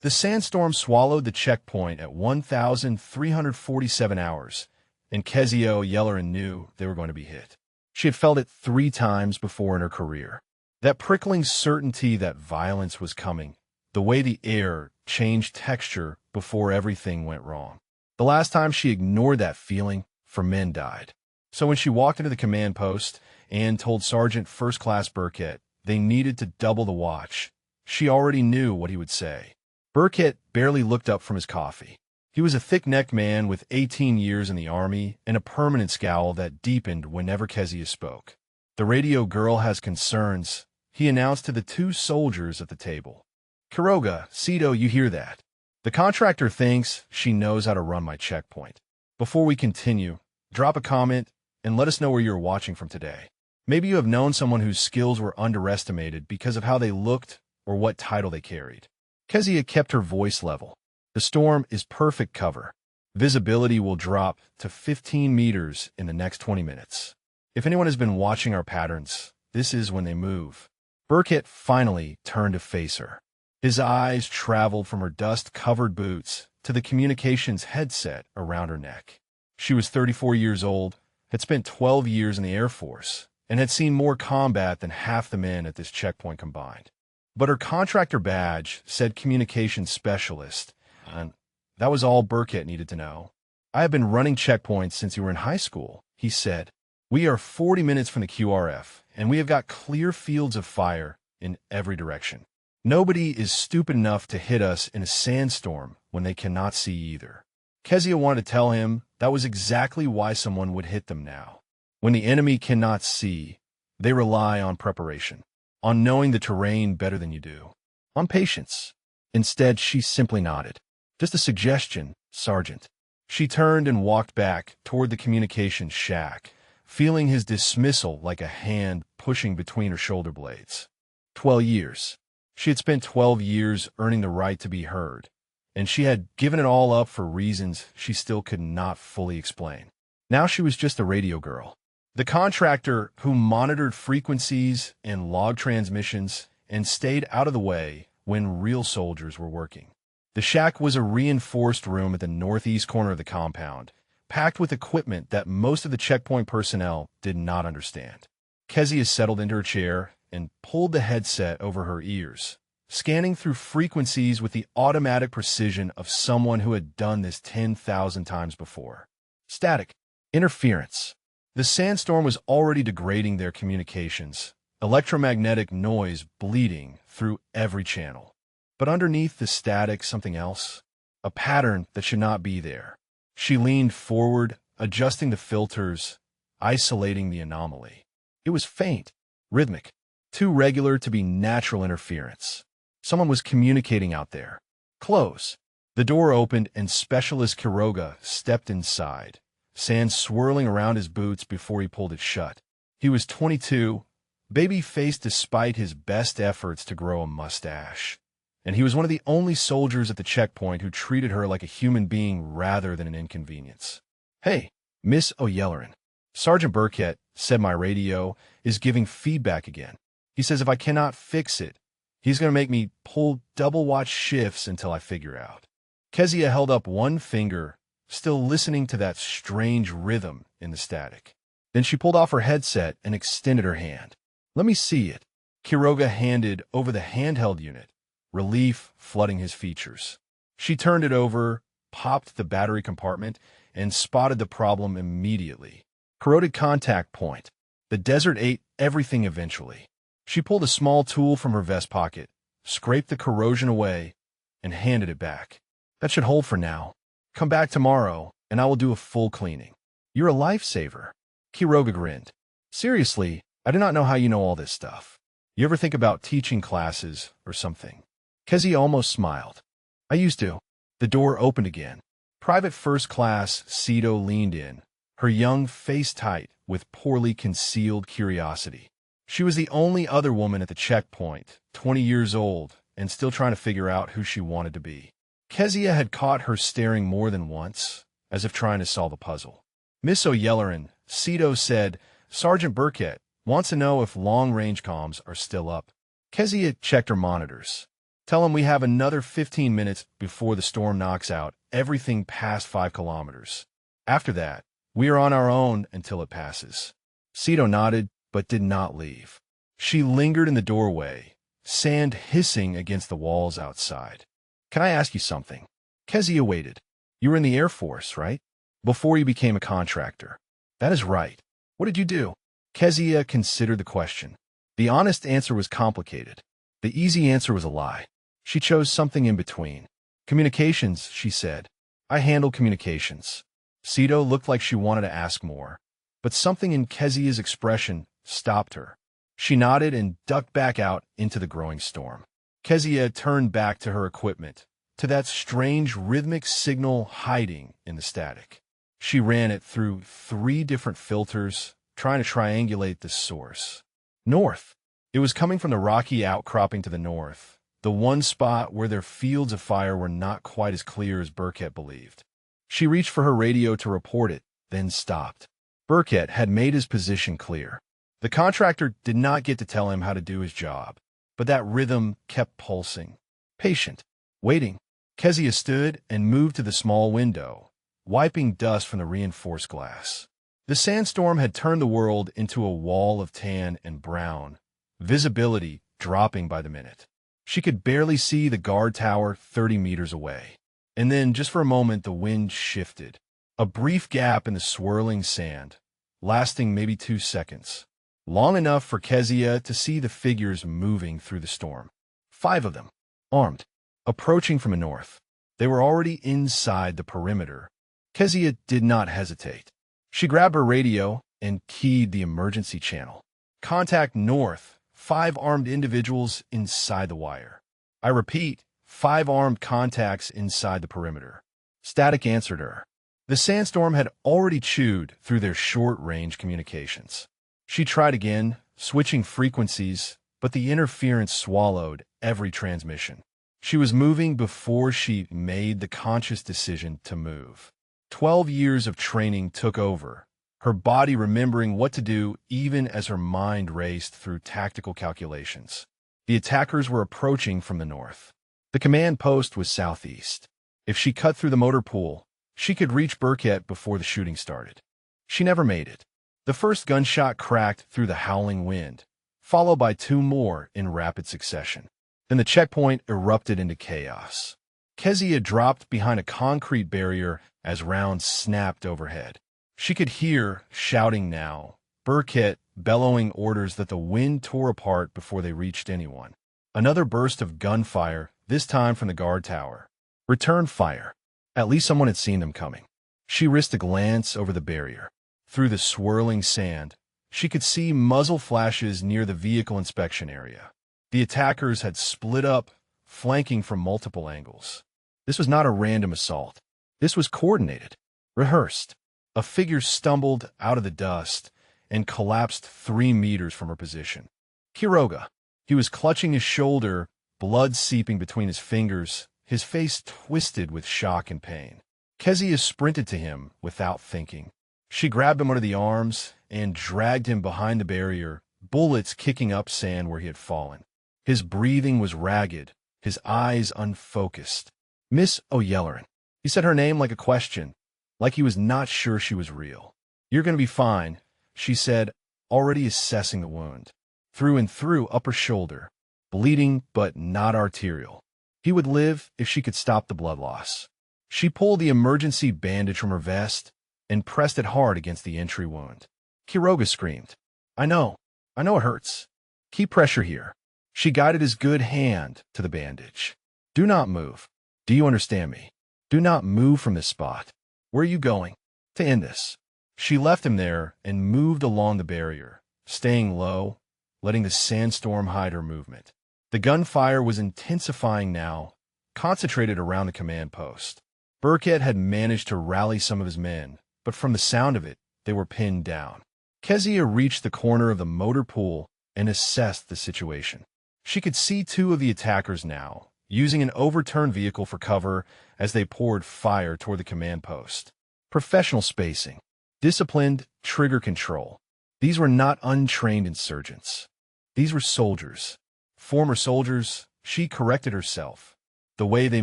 The sandstorm swallowed the checkpoint at 1,347 hours, and Kezia O'Yelleran knew they were going to be hit. She had felt it 3 times before in her career. That prickling certainty that violence was coming, the way the air changed texture before everything went wrong. The last time she ignored that feeling, 4 men died. So when she walked into the command post and told Sergeant First Class Burkett they needed to double the watch, she already knew what he would say. Burkett barely looked up from his coffee. He was a thick-necked man with 18 years in the Army and a permanent scowl that deepened whenever Kezia spoke. "The radio girl has concerns," he announced to the 2 soldiers at the table. "Quiroga, Cito, you hear that? The contractor thinks she knows how to run my checkpoint. Before we continue, drop a comment and let us know where you're watching from today. Maybe you have known someone whose skills were underestimated because of how they looked or what title they carried." Kezia kept her voice level. "The storm is perfect cover. Visibility will drop to 15 meters in the next 20 minutes. If anyone has been watching our patterns, this is when they move." Burkett finally turned to face her. His eyes traveled from her dust-covered boots to the communications headset around her neck. She was 34 years old, had spent 12 years in the Air Force, and had seen more combat than half the men at this checkpoint combined. But her contractor badge said communications specialist, and that was all Burkett needed to know. "I have been running checkpoints since you were in high school," he said. "We are 40 minutes from the QRF, and we have got clear fields of fire in every direction. Nobody is stupid enough to hit us in a sandstorm when they cannot see either." Kezia wanted to tell him that was exactly why someone would hit them now. When the enemy cannot see, they rely on preparation, on knowing the terrain better than you do, on patience. Instead, she simply nodded. "Just a suggestion, Sergeant." She turned and walked back toward the communications shack, feeling his dismissal like a hand pushing between her shoulder blades. 12 years. She had spent 12 years earning the right to be heard, and she had given it all up for reasons she still could not fully explain. Now she was just a radio girl. The contractor who monitored frequencies and logged transmissions and stayed out of the way when real soldiers were working. The shack was a reinforced room at the northeast corner of the compound, packed with equipment that most of the checkpoint personnel did not understand. Kezia settled into her chair and pulled the headset over her ears, scanning through frequencies with the automatic precision of someone who had done this 10,000 times before. Static. Interference. The sandstorm was already degrading their communications, electromagnetic noise bleeding through every channel. But underneath the static, something else, a pattern that should not be there. She leaned forward, adjusting the filters, isolating the anomaly. It was faint, rhythmic, too regular to be natural interference. Someone was communicating out there. Close. The door opened and Specialist Quiroga stepped inside, sand swirling around his boots before he pulled it shut. He was 22, baby-faced despite his best efforts to grow a mustache. And he was one of the only soldiers at the checkpoint who treated her like a human being rather than an inconvenience. "Hey, Miss O'Yelleran. Sergeant Burkett said my radio is giving feedback again. He says if I cannot fix it, he's going to make me pull double-watch shifts until I figure out." Kezia held up one finger, still listening to that strange rhythm in the static. Then she pulled off her headset and extended her hand. "Let me see it." Quiroga handed over the handheld unit, relief flooding his features. She turned it over, popped the battery compartment, and spotted the problem immediately. Corroded contact point. The desert ate everything eventually. She pulled a small tool from her vest pocket, scraped the corrosion away, and handed it back. "That should hold for now. Come back tomorrow, and I will do a full cleaning." "You're a lifesaver." Quiroga grinned. "Seriously, I do not know how you know all this stuff. You ever think about teaching classes or something?" Kezia almost smiled. "I used to." The door opened again. Private First Class Cito leaned in, her young face tight with poorly concealed curiosity. She was the only other woman at the checkpoint, 20 years old, and still trying to figure out who she wanted to be. Kezia had caught her staring more than once, as if trying to solve a puzzle. "Miss O'Yelleran," Cito said, "Sergeant Burkett wants to know if long-range comms are still up." Kezia checked her monitors. Tell him we have another 15 minutes before the storm knocks out everything past 5 kilometers. After that, we are on our own until it passes. Cito nodded, but did not leave. She lingered in the doorway, sand hissing against the walls outside. Can I ask you something? Kezia waited. You were in the Air Force, right? Before you became a contractor. That is right. What did you do? Kezia considered the question. The honest answer was complicated. The easy answer was a lie. She chose something in between. Communications, she said. I handle communications. Cito looked like she wanted to ask more, but something in Kezia's expression stopped her. She nodded and ducked back out into the growing storm. Kezia turned back to her equipment, to that strange rhythmic signal hiding in the static. She ran it through 3 different filters, trying to triangulate the source. North. It was coming from the rocky outcropping to the north, the one spot where their fields of fire were not quite as clear as Burkett believed. She reached for her radio to report it, then stopped. Burkett had made his position clear. The contractor did not get to tell him how to do his job, but that rhythm kept pulsing. Patient. Waiting. Kezia stood and moved to the small window, wiping dust from the reinforced glass. The sandstorm had turned the world into a wall of tan and brown, visibility dropping by the minute. She could barely see the guard tower 30 meters away. And then, just for a moment, the wind shifted. A brief gap in the swirling sand, lasting maybe 2 seconds. Long enough for Kezia to see the figures moving through the storm. 5 of them, armed, approaching from the north. They were already inside the perimeter. Kezia did not hesitate. She grabbed her radio and keyed the emergency channel. Contact north, 5 armed individuals inside the wire. I repeat, 5 armed contacts inside the perimeter. Static answered her. The sandstorm had already chewed through their short-range communications. She tried again, switching frequencies, but the interference swallowed every transmission. She was moving before she made the conscious decision to move. 12 years of training took over, her body remembering what to do even as her mind raced through tactical calculations. The attackers were approaching from the north. The command post was southeast. If she cut through the motor pool, she could reach Burkett before the shooting started. She never made it. The first gunshot cracked through the howling wind, followed by 2 more in rapid succession. Then the checkpoint erupted into chaos. Kezia dropped behind a concrete barrier as rounds snapped overhead. She could hear, shouting now, Burkett bellowing orders that the wind tore apart before they reached anyone. Another burst of gunfire, this time from the guard tower. Return fire. At least someone had seen them coming. She risked a glance over the barrier. Through the swirling sand, she could see muzzle flashes near the vehicle inspection area. The attackers had split up, flanking from multiple angles. This was not a random assault. This was coordinated, rehearsed. A figure stumbled out of the dust and collapsed 3 meters from her position. Quiroga. He was clutching his shoulder, blood seeping between his fingers, his face twisted with shock and pain. Kezia sprinted to him without thinking. She grabbed him under the arms and dragged him behind the barrier, bullets kicking up sand where he had fallen. His breathing was ragged, his eyes unfocused. Miss O'Yelleran. He said her name like a question, like he was not sure she was real. You're going to be fine, she said, already assessing the wound. Through and through upper shoulder, bleeding but not arterial. He would live if she could stop the blood loss. She pulled the emergency bandage from her vest and pressed it hard against the entry wound. Quiroga screamed, I know it hurts. Keep pressure here. She guided his good hand to the bandage. Do not move. Do you understand me? Do not move from this spot. Where are you going? To end this. She left him there and moved along the barrier, staying low, letting the sandstorm hide her movement. The gunfire was intensifying now, concentrated around the command post. Burkett had managed to rally some of his men, but from the sound of it, they were pinned down. Kezia reached the corner of the motor pool and assessed the situation. She could see 2 of the attackers now, using an overturned vehicle for cover as they poured fire toward the command post. Professional spacing. Disciplined trigger control. These were not untrained insurgents. These were soldiers. Former soldiers, She corrected herself. The way they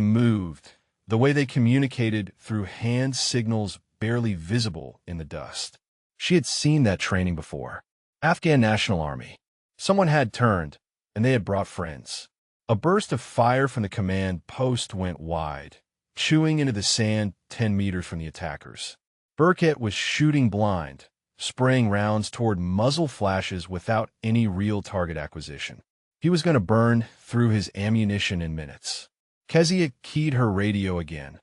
moved, the way they communicated through hand signals barely visible in the dust. She had seen that training before. Afghan National Army. Someone had turned, and they had brought friends. A burst of fire from the command post went wide, chewing into the sand 10 meters from the attackers. Burkett was shooting blind, spraying rounds toward muzzle flashes without any real target acquisition. He was going to burn through his ammunition in minutes. Kezia keyed her radio again,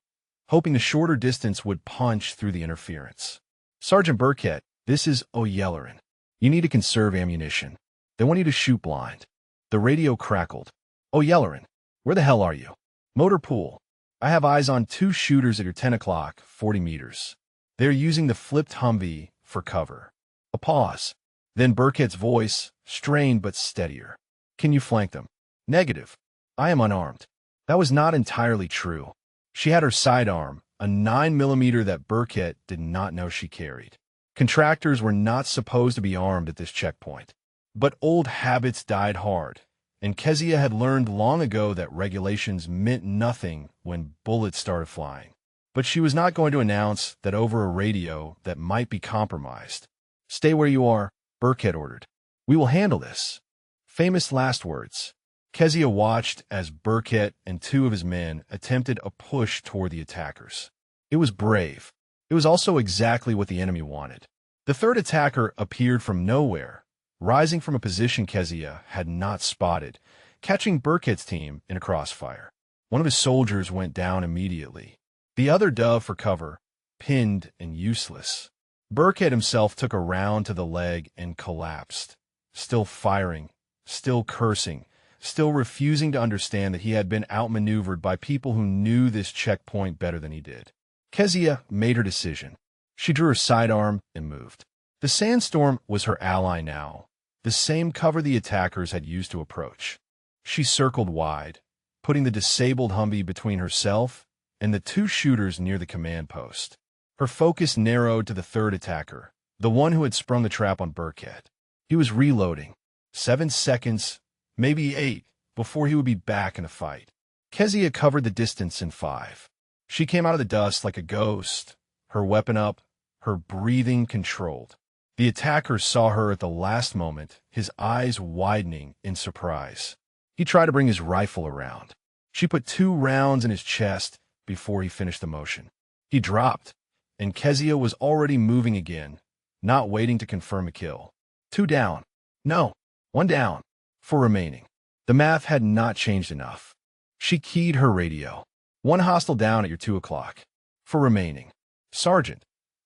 hoping the shorter distance would punch through the interference. Sergeant Burkett, this is O'Yelleran. You need to conserve ammunition. They want you to shoot blind. The radio crackled. O'Yelleran, where the hell are you? Motor pool. I have eyes on 2 shooters at your 10 o'clock, 40 meters. They're using the flipped Humvee for cover. A pause. Then Burkett's voice, strained but steadier. Can you flank them? Negative. I am unarmed. That was not entirely true. She had her sidearm, a 9mm that Burkett did not know she carried. Contractors were not supposed to be armed at this checkpoint. But old habits died hard, and Kezia had learned long ago that regulations meant nothing when bullets started flying. But she was not going to announce that over a radio that might be compromised. Stay where you are, Burkett ordered. We will handle this. Famous last words. Kezia watched as Burkett and 2 of his men attempted a push toward the attackers. It was brave. It was also exactly what the enemy wanted. The 3rd attacker appeared from nowhere, rising from a position Kezia had not spotted, catching Burkett's team in a crossfire. One of his soldiers went down immediately. The other dove for cover, pinned and useless. Burkett himself took a round to the leg and collapsed, still firing, still cursing, still refusing to understand that he had been outmaneuvered by people who knew this checkpoint better than he did. Kezia made her decision. She drew her sidearm and moved. The sandstorm was her ally now, the same cover the attackers had used to approach. She circled wide, putting the disabled Humvee between herself and the 2 shooters near the command post. Her focus narrowed to the 3rd attacker, the one who had sprung the trap on Burkett. He was reloading. 7 seconds, maybe 8, before he would be back in the fight. Kezia covered the distance in 5. She came out of the dust like a ghost, her weapon up, her breathing controlled. The attacker saw her at the last moment, his eyes widening in surprise. He tried to bring his rifle around. She put 2 rounds in his chest before he finished the motion. He dropped, and Kezia was already moving again, not waiting to confirm a kill. 2 down. No, 1 down. 4 remaining. The math had not changed enough. She keyed her radio. 1 hostile down at your 2 o'clock. 4 remaining. Sergeant,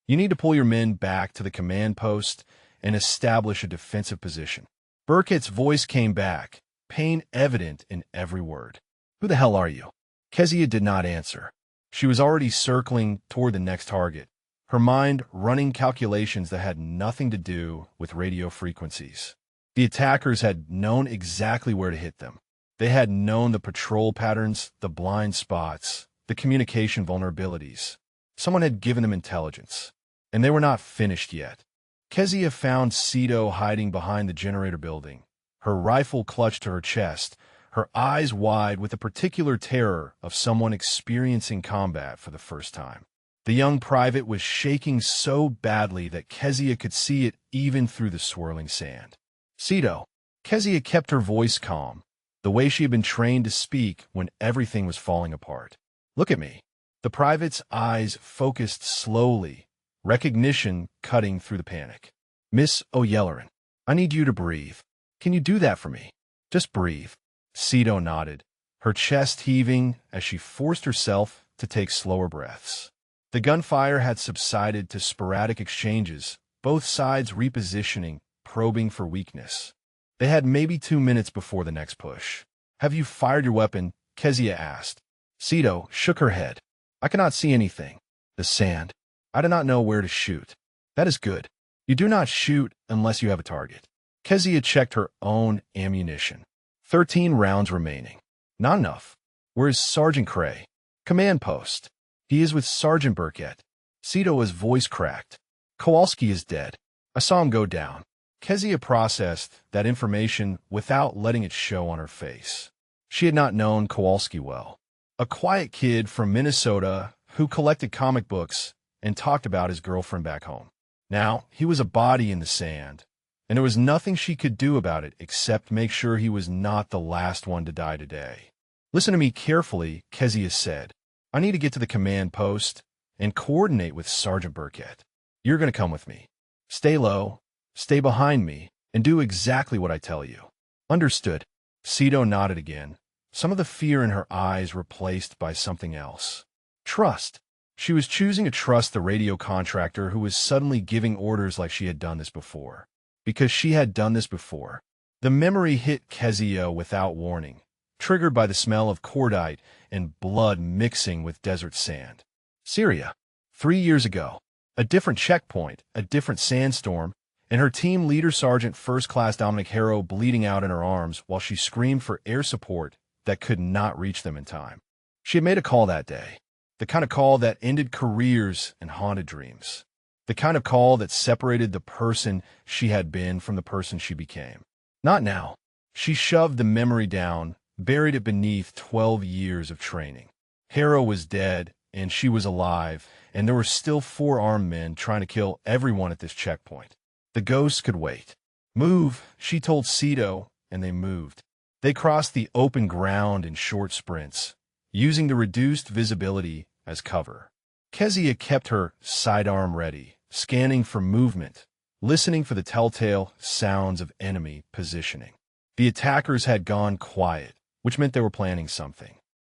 you need to pull your men back to the command post and establish a defensive position. Burkett's voice came back, pain evident in every word. Who the hell are you? Kezia did not answer. She was already circling toward the next target, her mind running calculations that had nothing to do with radio frequencies. The attackers had known exactly where to hit them. They had known the patrol patterns, the blind spots, the communication vulnerabilities. Someone had given them intelligence, and they were not finished yet. Kezia found Cito hiding behind the generator building, her rifle clutched to her chest, her eyes wide with the particular terror of someone experiencing combat for the first time. The young private was shaking so badly that Kezia could see it even through the swirling sand. Cito. Kezia kept her voice calm, the way she had been trained to speak when everything was falling apart. Look at me. The private's eyes focused slowly, recognition cutting through the panic. Miss O'Yelleran, I need you to breathe. Can you do that for me? Just breathe. Cito nodded, her chest heaving as she forced herself to take slower breaths. The gunfire had subsided to sporadic exchanges, both sides repositioning, probing for weakness. They had maybe 2 minutes before the next push. Have you fired your weapon? Kezia asked. Cito shook her head. I cannot see anything. The sand. I do not know where to shoot. That is good. You do not shoot unless you have a target. Kezia checked her own ammunition. 13 rounds remaining. Not enough. Where is Sergeant Cray? Command post. He is with Sergeant Burkett. Cito's voice cracked. Kowalski is dead. I saw him go down. Kezia processed that information without letting it show on her face. She had not known Kowalski well. A quiet kid from Minnesota who collected comic books and talked about his girlfriend back home. Now, he was a body in the sand, and there was nothing she could do about it except make sure he was not the last one to die today. Listen to me carefully, Kezia said. I need to get to the command post and coordinate with Sergeant Burkett. You're going to come with me. Stay low, stay behind me, and do exactly what I tell you. Understood. Cito nodded again, some of the fear in her eyes replaced by something else. Trust. She was choosing to trust the radio contractor who was suddenly giving orders like she had done this before. Because she had done this before. The memory hit Kezia without warning, triggered by the smell of cordite and blood mixing with desert sand. Syria. 3 years ago. A different checkpoint, a different sandstorm, and her team leader Sergeant First Class Dominic Harrow bleeding out in her arms while she screamed for air support that could not reach them in time. She had made a call that day. The kind of call that ended careers and haunted dreams. The kind of call that separated the person she had been from the person she became. Not now. She shoved the memory down, buried it beneath 12 years of training. Harrow was dead, and she was alive, and there were still 4 armed men trying to kill everyone at this checkpoint. The ghosts could wait. Move, she told Cito, and they moved. They crossed the open ground in short sprints, using the reduced visibility as cover. Kezia kept her sidearm ready, scanning for movement, listening for the telltale sounds of enemy positioning. The attackers had gone quiet, which meant they were planning something.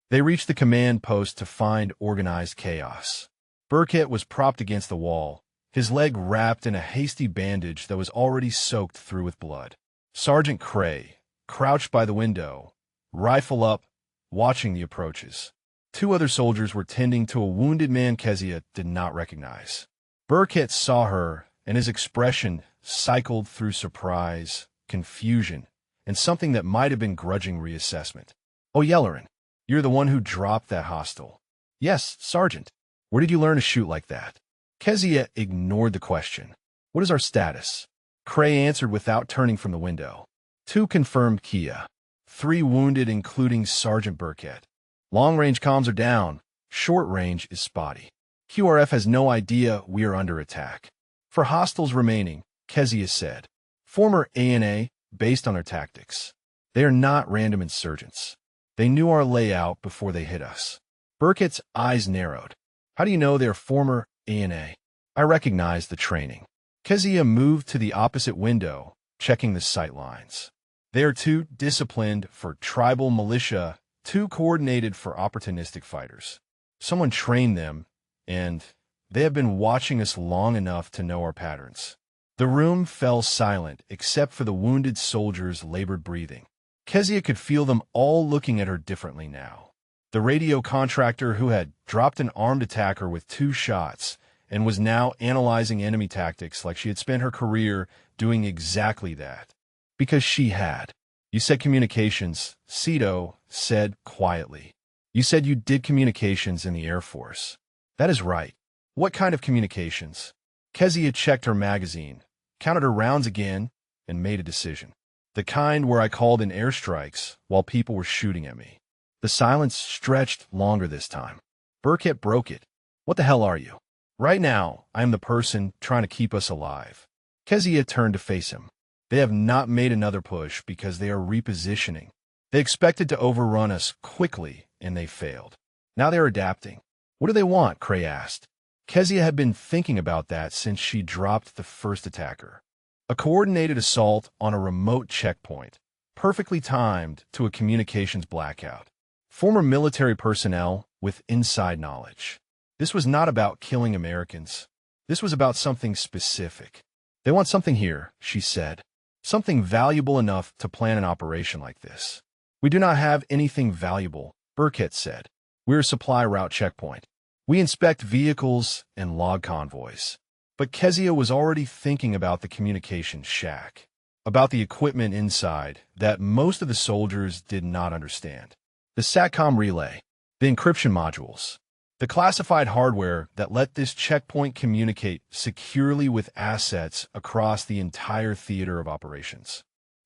They reached the command post to find organized chaos. Burkett was propped against the wall, his leg wrapped in a hasty bandage that was already soaked through with blood. Sergeant Cray, crouched by the window, rifle up, watching the approaches. 2 other soldiers were tending to a wounded man Kezia did not recognize. Burkett saw her, and his expression cycled through surprise, confusion, and something that might have been grudging reassessment. Oh, Yellerin, you're the one who dropped that hostile. Yes, Sergeant. Where did you learn to shoot like that? Kezia ignored the question. What is our status? Cray answered without turning from the window. 2 confirmed Kia. 3 wounded, including Sergeant Burkett. Long-range comms are down. Short-range is spotty. QRF has no idea we are under attack. For hostiles remaining, Kezia said. Former ANA, based on their tactics. They are not random insurgents. They knew our layout before they hit us. Burkett's eyes narrowed. How do you know they're former ANA? I recognize the training. Kezia moved to the opposite window, checking the sight lines. They are too disciplined for tribal militia, too coordinated for opportunistic fighters. Someone trained them, and they have been watching us long enough to know our patterns. The room fell silent except for the wounded soldiers' labored breathing. Kezia could feel them all looking at her differently now. The radio contractor who had dropped an armed attacker with 2 shots and was now analyzing enemy tactics like she had spent her career doing exactly that. Because she had. You said communications, Cito said quietly. You said you did communications in the Air Force. That is right. What kind of communications? Kezia checked her magazine, counted her rounds again, and made a decision. The kind where I called in airstrikes while people were shooting at me. The silence stretched longer this time. Burkett broke it. What the hell are you? Right now, I am the person trying to keep us alive. Kezia turned to face him. They have not made another push because they are repositioning. They expected to overrun us quickly, and they failed. Now they're adapting. What do they want? Cray asked. Kezia had been thinking about that since she dropped the first attacker. A coordinated assault on a remote checkpoint, perfectly timed to a communications blackout. Former military personnel with inside knowledge. This was not about killing Americans. This was about something specific. They want something here, she said. Something valuable enough to plan an operation like this. We do not have anything valuable, Burkett said. We're a supply route checkpoint. We inspect vehicles and log convoys. But Kezia was already thinking about the communication shack, about the equipment inside that most of the soldiers did not understand. The SATCOM relay, the encryption modules, the classified hardware that let this checkpoint communicate securely with assets across the entire theater of operations.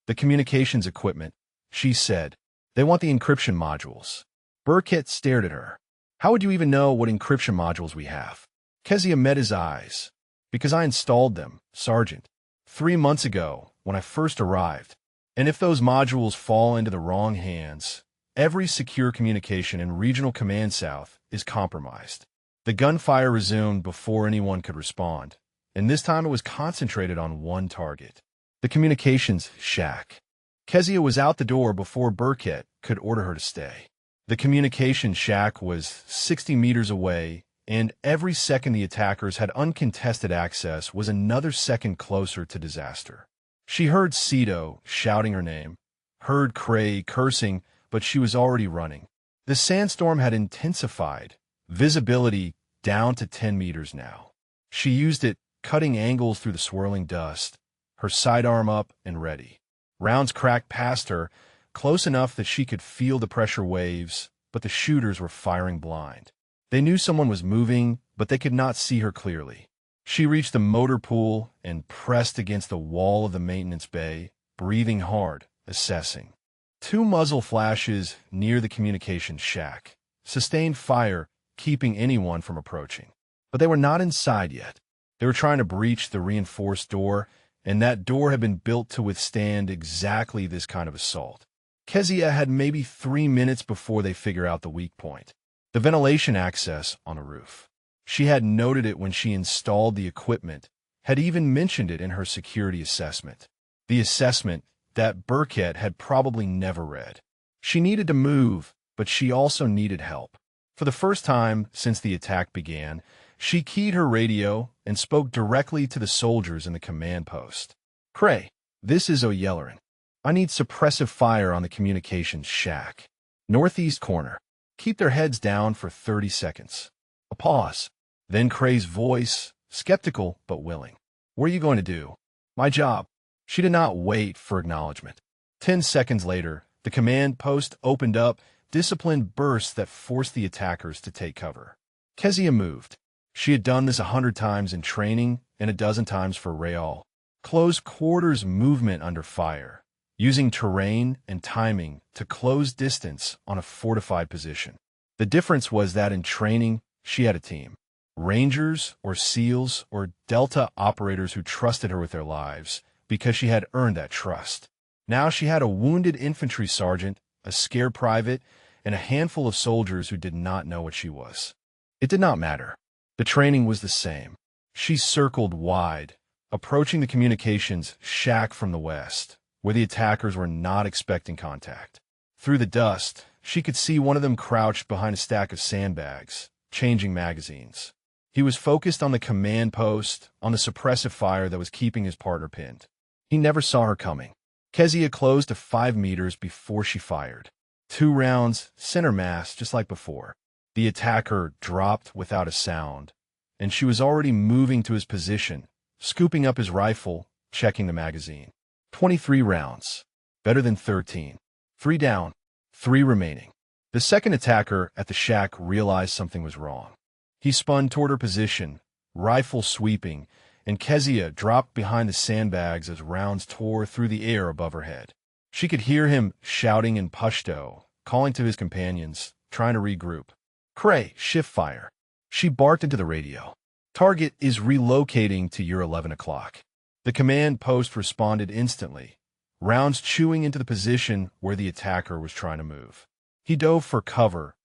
The communications equipment, she said, They want the encryption modules. Burkett stared at her. How would you even know what encryption modules we have? Kezia met his eyes. Because I installed them, Sergeant. 3 months ago, when I first arrived. And if those modules fall into the wrong hands, every secure communication in Regional Command South is compromised. The gunfire resumed before anyone could respond, and this time it was concentrated on one target. The communications shack. Kezia was out the door before Burkett could order her to stay. The communication shack was 60 meters away, and every second the attackers had uncontested access was another second closer to disaster. She heard Cito shouting her name, heard Cray cursing, but she was already running. The sandstorm had intensified, visibility down to 10 meters now. She used it, cutting angles through the swirling dust, her sidearm up and ready. Rounds cracked past her, close enough that she could feel the pressure waves, but the shooters were firing blind. They knew someone was moving, but they could not see her clearly. She reached the motor pool and pressed against the wall of the maintenance bay, breathing hard, assessing. 2 muzzle flashes near the communications shack. Sustained fire, keeping anyone from approaching. But they were not inside yet. They were trying to breach the reinforced door, and that door had been built to withstand exactly this kind of assault. Kezia had maybe 3 minutes before they figure out the weak point. The ventilation access on the roof. She had noted it when she installed the equipment, had even mentioned it in her security assessment. The assessment that Burkett had probably never read. She needed to move, but she also needed help. For the first time since the attack began, she keyed her radio and spoke directly to the soldiers in the command post. Cray, this is O'Yellerin. I need suppressive fire on the communications shack. Northeast corner. Keep their heads down for 30 seconds. A pause. Then Cray's voice, skeptical but willing. What are you going to do? My job. She did not wait for acknowledgement. 10 seconds later, the command post opened up, disciplined bursts that forced the attackers to take cover. Kezia moved. She had done this 100 times in training and a dozen times for Real. Close quarters movement under fire, using terrain and timing to close distance on a fortified position. The difference was that in training, she had a team. Rangers or SEALs or Delta operators who trusted her with their lives because she had earned that trust. Now she had a wounded infantry sergeant, a scared private, and a handful of soldiers who did not know what she was. It did not matter. The training was the same. She circled wide, approaching the communications shack from the west, where the attackers were not expecting contact. Through the dust, she could see one of them crouched behind a stack of sandbags, changing magazines. He was focused on the command post, on the suppressive fire that was keeping his partner pinned. He never saw her coming. Kezia closed to 5 meters before she fired. 2 rounds, center mass, just like before. The attacker dropped without a sound, and she was already moving to his position, scooping up his rifle, checking the magazine. 23 rounds. Better than 13. 3 down, 3 remaining. The second attacker at the shack realized something was wrong. He spun toward her position, rifle sweeping, and Kezia dropped behind the sandbags as rounds tore through the air above her head. She could hear him shouting in Pashto, calling to his companions, trying to regroup. Cray, shift fire. She barked into the radio. Target is relocating to your 11 o'clock. The command post responded instantly, rounds chewing into the position where the attacker was trying to move. He dove for cover,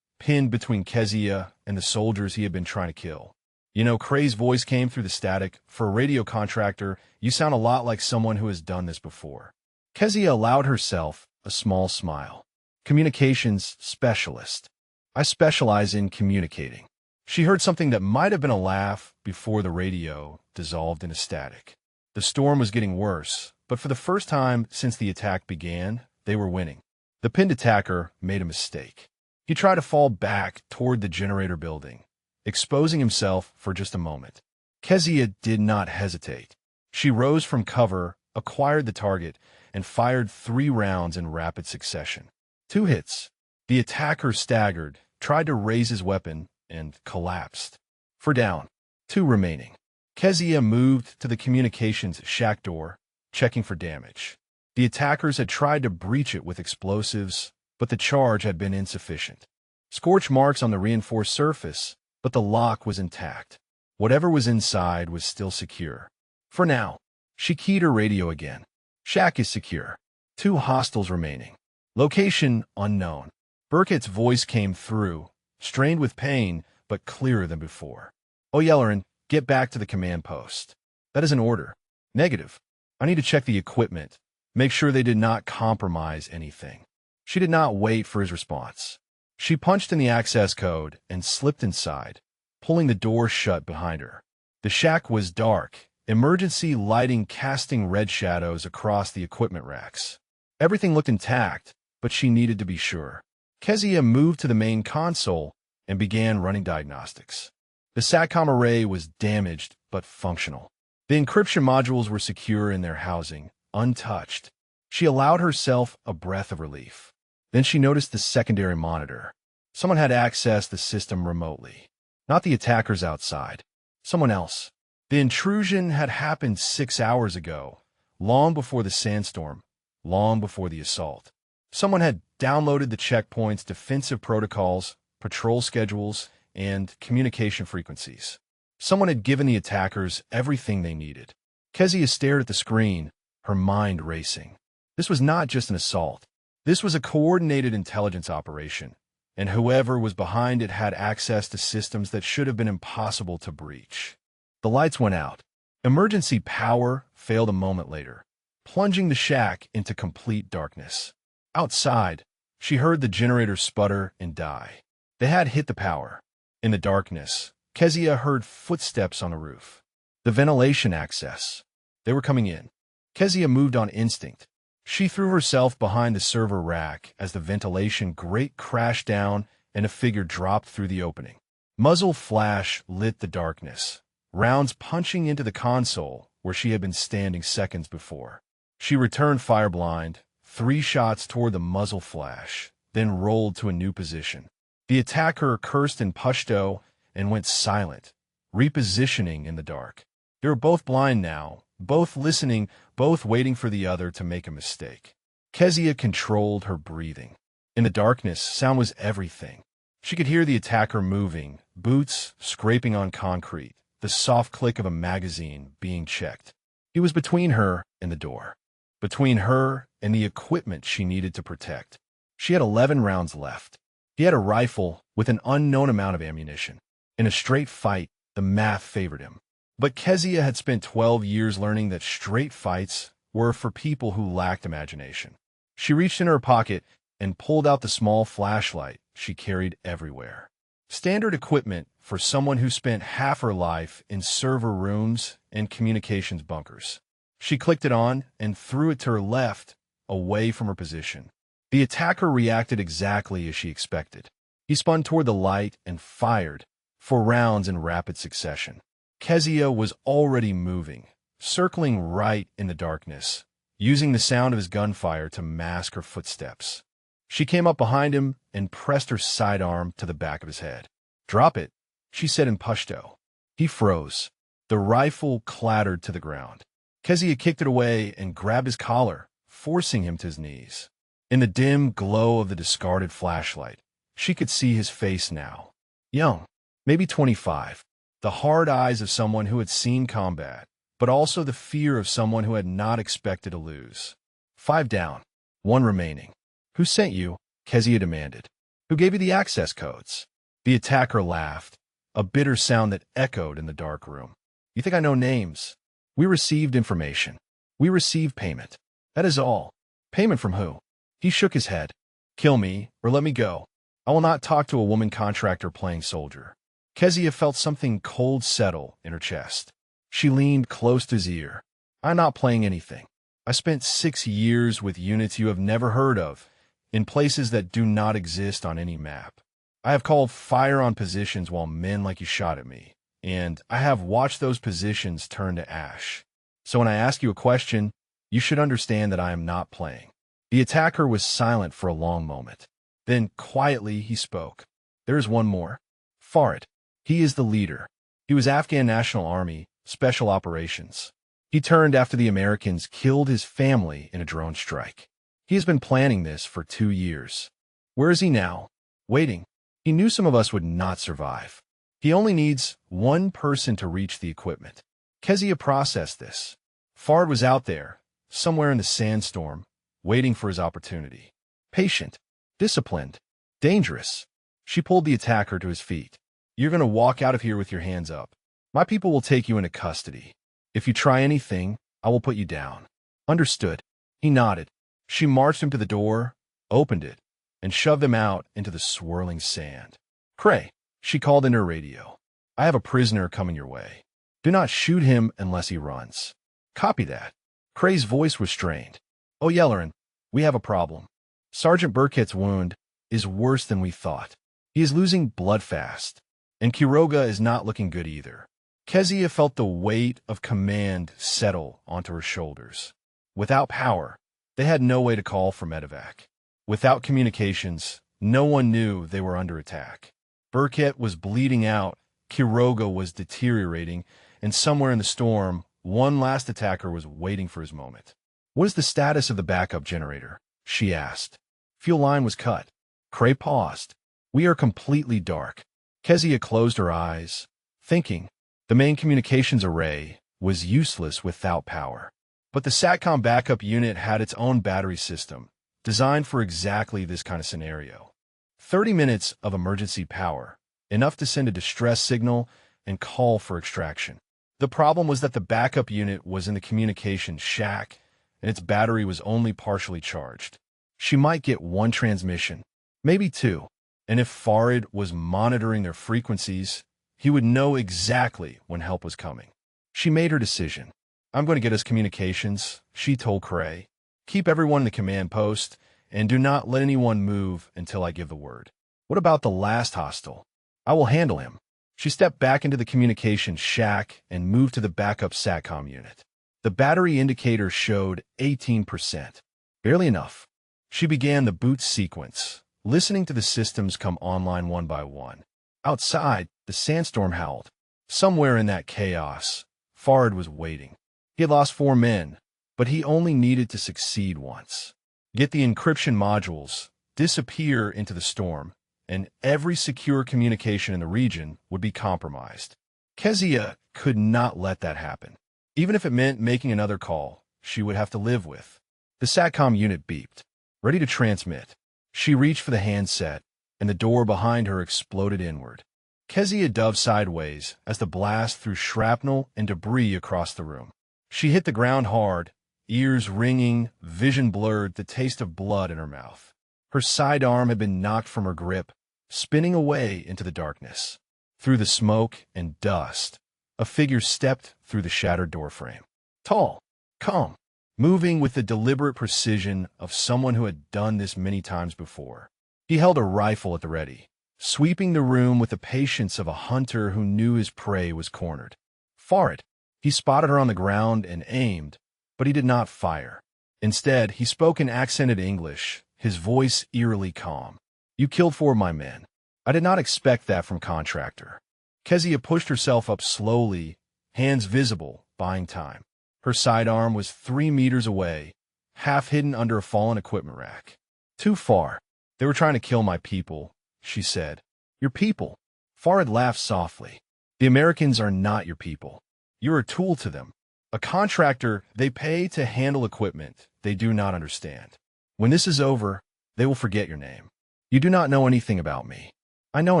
pinned between Kezia and the soldiers he had been trying to kill. You know, Cray's voice came through the static. For a radio contractor, you sound a lot like someone who has done this before. Kezia allowed herself a small smile. Communications specialist. I specialize in communicating. She heard something that might have been a laugh before the radio dissolved into static. The storm was getting worse, but for the first time since the attack began, they were winning. The pinned attacker made a mistake. He tried to fall back toward the generator building, exposing himself for just a moment. Kezia did not hesitate. She rose from cover, acquired the target, and fired 3 rounds in rapid succession. 2 hits. The attacker staggered, tried to raise his weapon, and collapsed. 4 down. 2 remaining. Kezia moved to the communications shack door, checking for damage. The attackers had tried to breach it with explosives, but the charge had been insufficient. Scorch marks on the reinforced surface, but the lock was intact. Whatever was inside was still secure. For now, she keyed her radio again. Shack is secure. 2 hostiles remaining. Location unknown. Burkett's voice came through, strained with pain, but clearer than before. O'Yelleran, get back to the command post. That is an order. Negative. I need to check the equipment. Make sure they did not compromise anything. She did not wait for his response. She punched in the access code and slipped inside, pulling the door shut behind her. The shack was dark, emergency lighting casting red shadows across the equipment racks. Everything looked intact, but she needed to be sure. Kezia moved to the main console and began running diagnostics. The SATCOM array was damaged but functional. The encryption modules were secure in their housing, untouched. She allowed herself a breath of relief. Then she noticed the secondary monitor. Someone had accessed the system remotely. Not the attackers outside. Someone else. The intrusion had happened 6 hours ago, long before the sandstorm, long before the assault. Someone had downloaded the checkpoint's defensive protocols, patrol schedules, and communication frequencies. Someone had given the attackers everything they needed. Kezia stared at the screen, her mind racing. This was not just an assault. This was a coordinated intelligence operation, and whoever was behind it had access to systems that should have been impossible to breach. The lights went out. Emergency power failed a moment later, plunging the shack into complete darkness. Outside, she heard the generator sputter and die. They had hit the power. In the darkness, Kezia heard footsteps on the roof. The ventilation access. They were coming in. Kezia moved on instinct. She threw herself behind the server rack as the ventilation grate crashed down and a figure dropped through the opening. Muzzle flash lit the darkness, rounds punching into the console where she had been standing seconds before. She returned fireblind, 3 shots toward the muzzle flash, then rolled to a new position. The attacker cursed in Pashto and went silent, repositioning in the dark. They were both blind now, both listening, both waiting for the other to make a mistake. Kezia controlled her breathing. In the darkness, sound was everything. She could hear the attacker moving, boots scraping on concrete, the soft click of a magazine being checked. He was between her and the door, between her and the equipment she needed to protect. She had 11 rounds left. He had a rifle with an unknown amount of ammunition. In a straight fight, the math favored him. But Kezia had spent 12 years learning that straight fights were for people who lacked imagination. She reached in her pocket and pulled out the small flashlight she carried everywhere. Standard equipment for someone who spent half her life in server rooms and communications bunkers. She clicked it on and threw it to her left, away from her position. The attacker reacted exactly as she expected. He spun toward the light and fired, 4 rounds in rapid succession. Kezia was already moving, circling right in the darkness, using the sound of his gunfire to mask her footsteps. She came up behind him and pressed her sidearm to the back of his head. "Drop it," she said in Pashto. He froze. The rifle clattered to the ground. Kezia kicked it away and grabbed his collar, forcing him to his knees. In the dim glow of the discarded flashlight, she could see his face now. Young, maybe 25. The hard eyes of someone who had seen combat, but also the fear of someone who had not expected to lose. 5 down, 1 remaining. "Who sent you?" Kezia demanded. "Who gave you the access codes?" The attacker laughed, a bitter sound that echoed in the dark room. "You think I know names? We received information. We received payment. That is all." "Payment from who?" He shook his head. "Kill me, or let me go. I will not talk to a woman contractor playing soldier." Kezia felt something cold settle in her chest. She leaned close to his ear. "I'm not playing anything. I spent 6 years with units you have never heard of, in places that do not exist on any map. I have called fire on positions while men like you shot at me, and I have watched those positions turn to ash. So when I ask you a question, you should understand that I am not playing." The attacker was silent for a long moment. Then, quietly, he spoke. "There is one more. Farid. He is the leader. He was Afghan National Army, Special Operations. He turned after the Americans killed his family in a drone strike. He has been planning this for 2 years. Where is he now? Waiting. He knew some of us would not survive. He only needs one person to reach the equipment. Kezia processed this. Fard was out there, somewhere in the sandstorm, waiting for his opportunity. Patient, disciplined, dangerous. She pulled the attacker to his feet. You're going to walk out of here with your hands up. My people will take you into custody. If you try anything, I will put you down. Understood. He nodded. She marched him to the door, opened it, and shoved him out into the swirling sand. Cray, she called into her radio. I have a prisoner coming your way. Do not shoot him unless he runs. Copy that. Cray's voice was strained. Oh, Yellorin, we have a problem. Sergeant Burkett's wound is worse than we thought. He is losing blood fast, and Quiroga is not looking good either. Kezia felt the weight of command settle onto her shoulders. Without power, they had no way to call for medevac. Without communications, no one knew they were under attack. Burkett was bleeding out, Quiroga was deteriorating, and somewhere in the storm, one last attacker was waiting for his moment. What is the status of the backup generator? She asked. Fuel line was cut. Cray paused. We are completely dark. Kezia closed her eyes, thinking. The main communications array was useless without power. But the SATCOM backup unit had its own battery system, designed for exactly this kind of scenario. 30 minutes of emergency power, enough to send a distress signal and call for extraction. The problem was that the backup unit was in the communication shack, and its battery was only partially charged. She might get one transmission, maybe two, and if Farid was monitoring their frequencies, he would know exactly when help was coming. She made her decision. I'm going to get us communications, she told Cray. Keep everyone in the command post, and do not let anyone move until I give the word. What about the last hostile? I will handle him. She stepped back into the communication shack and moved to the backup SATCOM unit. The battery indicator showed 18%. Barely enough. She began the boot sequence, listening to the systems come online one by one. Outside, the sandstorm howled. Somewhere in that chaos, Farid was waiting. He had lost 4 men, but he only needed to succeed once. Get the encryption modules, disappear into the storm, and every secure communication in the region would be compromised. Kezia could not let that happen. Even if it meant making another call, she would have to live with. The SATCOM unit beeped, ready to transmit. She reached for the handset, and the door behind her exploded inward. Kezia dove sideways as the blast threw shrapnel and debris across the room. She hit the ground hard, ears ringing, vision blurred, the taste of blood in her mouth. Her sidearm had been knocked from her grip, spinning away into the darkness. Through the smoke and dust, a figure stepped through the shattered doorframe. Tall, calm, moving with the deliberate precision of someone who had done this many times before. He held a rifle at the ready, sweeping the room with the patience of a hunter who knew his prey was cornered. Farid. He spotted her on the ground and aimed, but he did not fire. Instead, he spoke in accented English, his voice eerily calm. You killed 4 of my men. I did not expect that from Contractor. Kezia pushed herself up slowly, hands visible, buying time. Her sidearm was 3 meters away, half hidden under a fallen equipment rack. Too far. They were trying to kill my people, she said. Your people? Farid laughed softly. The Americans are not your people. You're a tool to them. A contractor they pay to handle equipment they do not understand. When this is over, they will forget your name. You do not know anything about me. I know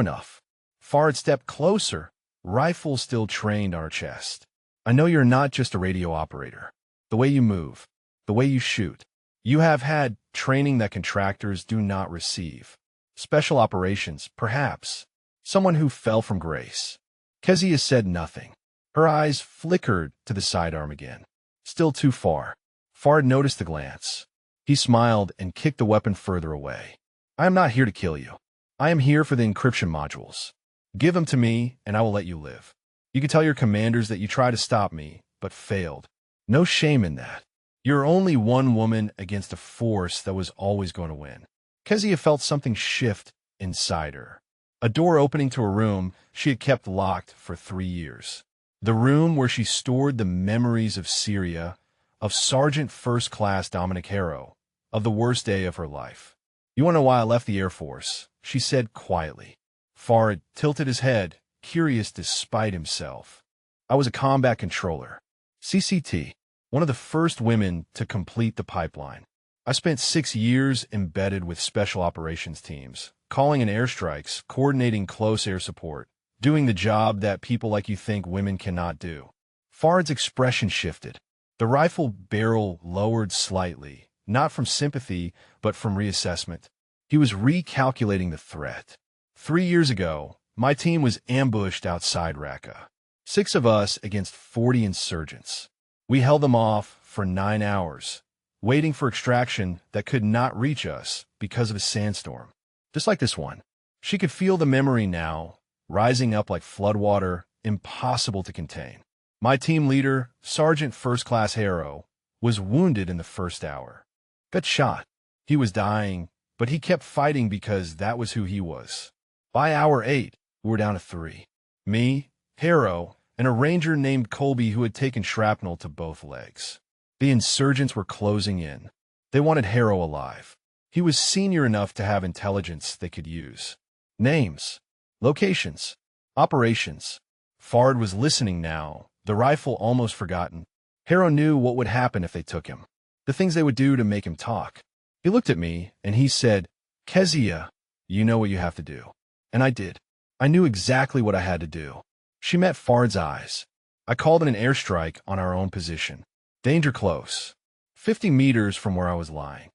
enough. Farid stepped closer, rifle still trained on her chest. I know you're not just a radio operator. The way you move, the way you shoot. You have had training that contractors do not receive. Special operations, perhaps. Someone who fell from grace. Kezia said nothing. Her eyes flickered to the sidearm again. Still too far. Farid noticed the glance. He smiled and kicked the weapon further away. I am not here to kill you. I am here for the encryption modules. Give them to me, and I will let you live. You can tell your commanders that you tried to stop me, but failed. No shame in that. You're only one woman against a force that was always going to win. Kezia felt something shift inside her. A door opening to a room she had kept locked for 3 years. The room where she stored the memories of Syria, of Sergeant First Class Dominic Harrow, of the worst day of her life. You want to know why I left the Air Force? She said quietly. Farid tilted his head, curious despite himself. I was a combat controller. CCT, one of the first women to complete the pipeline. I spent 6 years embedded with special operations teams, calling in airstrikes, coordinating close air support, doing the job that people like you think women cannot do. Farid's expression shifted. The rifle barrel lowered slightly, not from sympathy, but from reassessment. He was recalculating the threat. 3 years ago, my team was ambushed outside Raqqa. 6 of us against 40 insurgents. We held them off for 9 hours, waiting for extraction that could not reach us because of a sandstorm. Just like this one. She could feel the memory now, rising up like floodwater, impossible to contain. My team leader, Sergeant First Class Harrow, was wounded in the first hour. Got shot. He was dying, but he kept fighting because that was who he was. By hour 8, we were down to 3. Me, Harrow, and a ranger named Colby who had taken shrapnel to both legs. The insurgents were closing in. They wanted Harrow alive. He was senior enough to have intelligence they could use. Names, locations, operations. Farid was listening now, the rifle almost forgotten. Harrow knew what would happen if they took him, the things they would do to make him talk. He looked at me, and he said, Kezia, you know what you have to do. And I did. I knew exactly what I had to do. She met Farid's eyes. I called in an airstrike on our own position. Danger close. 50 meters from where I was lying.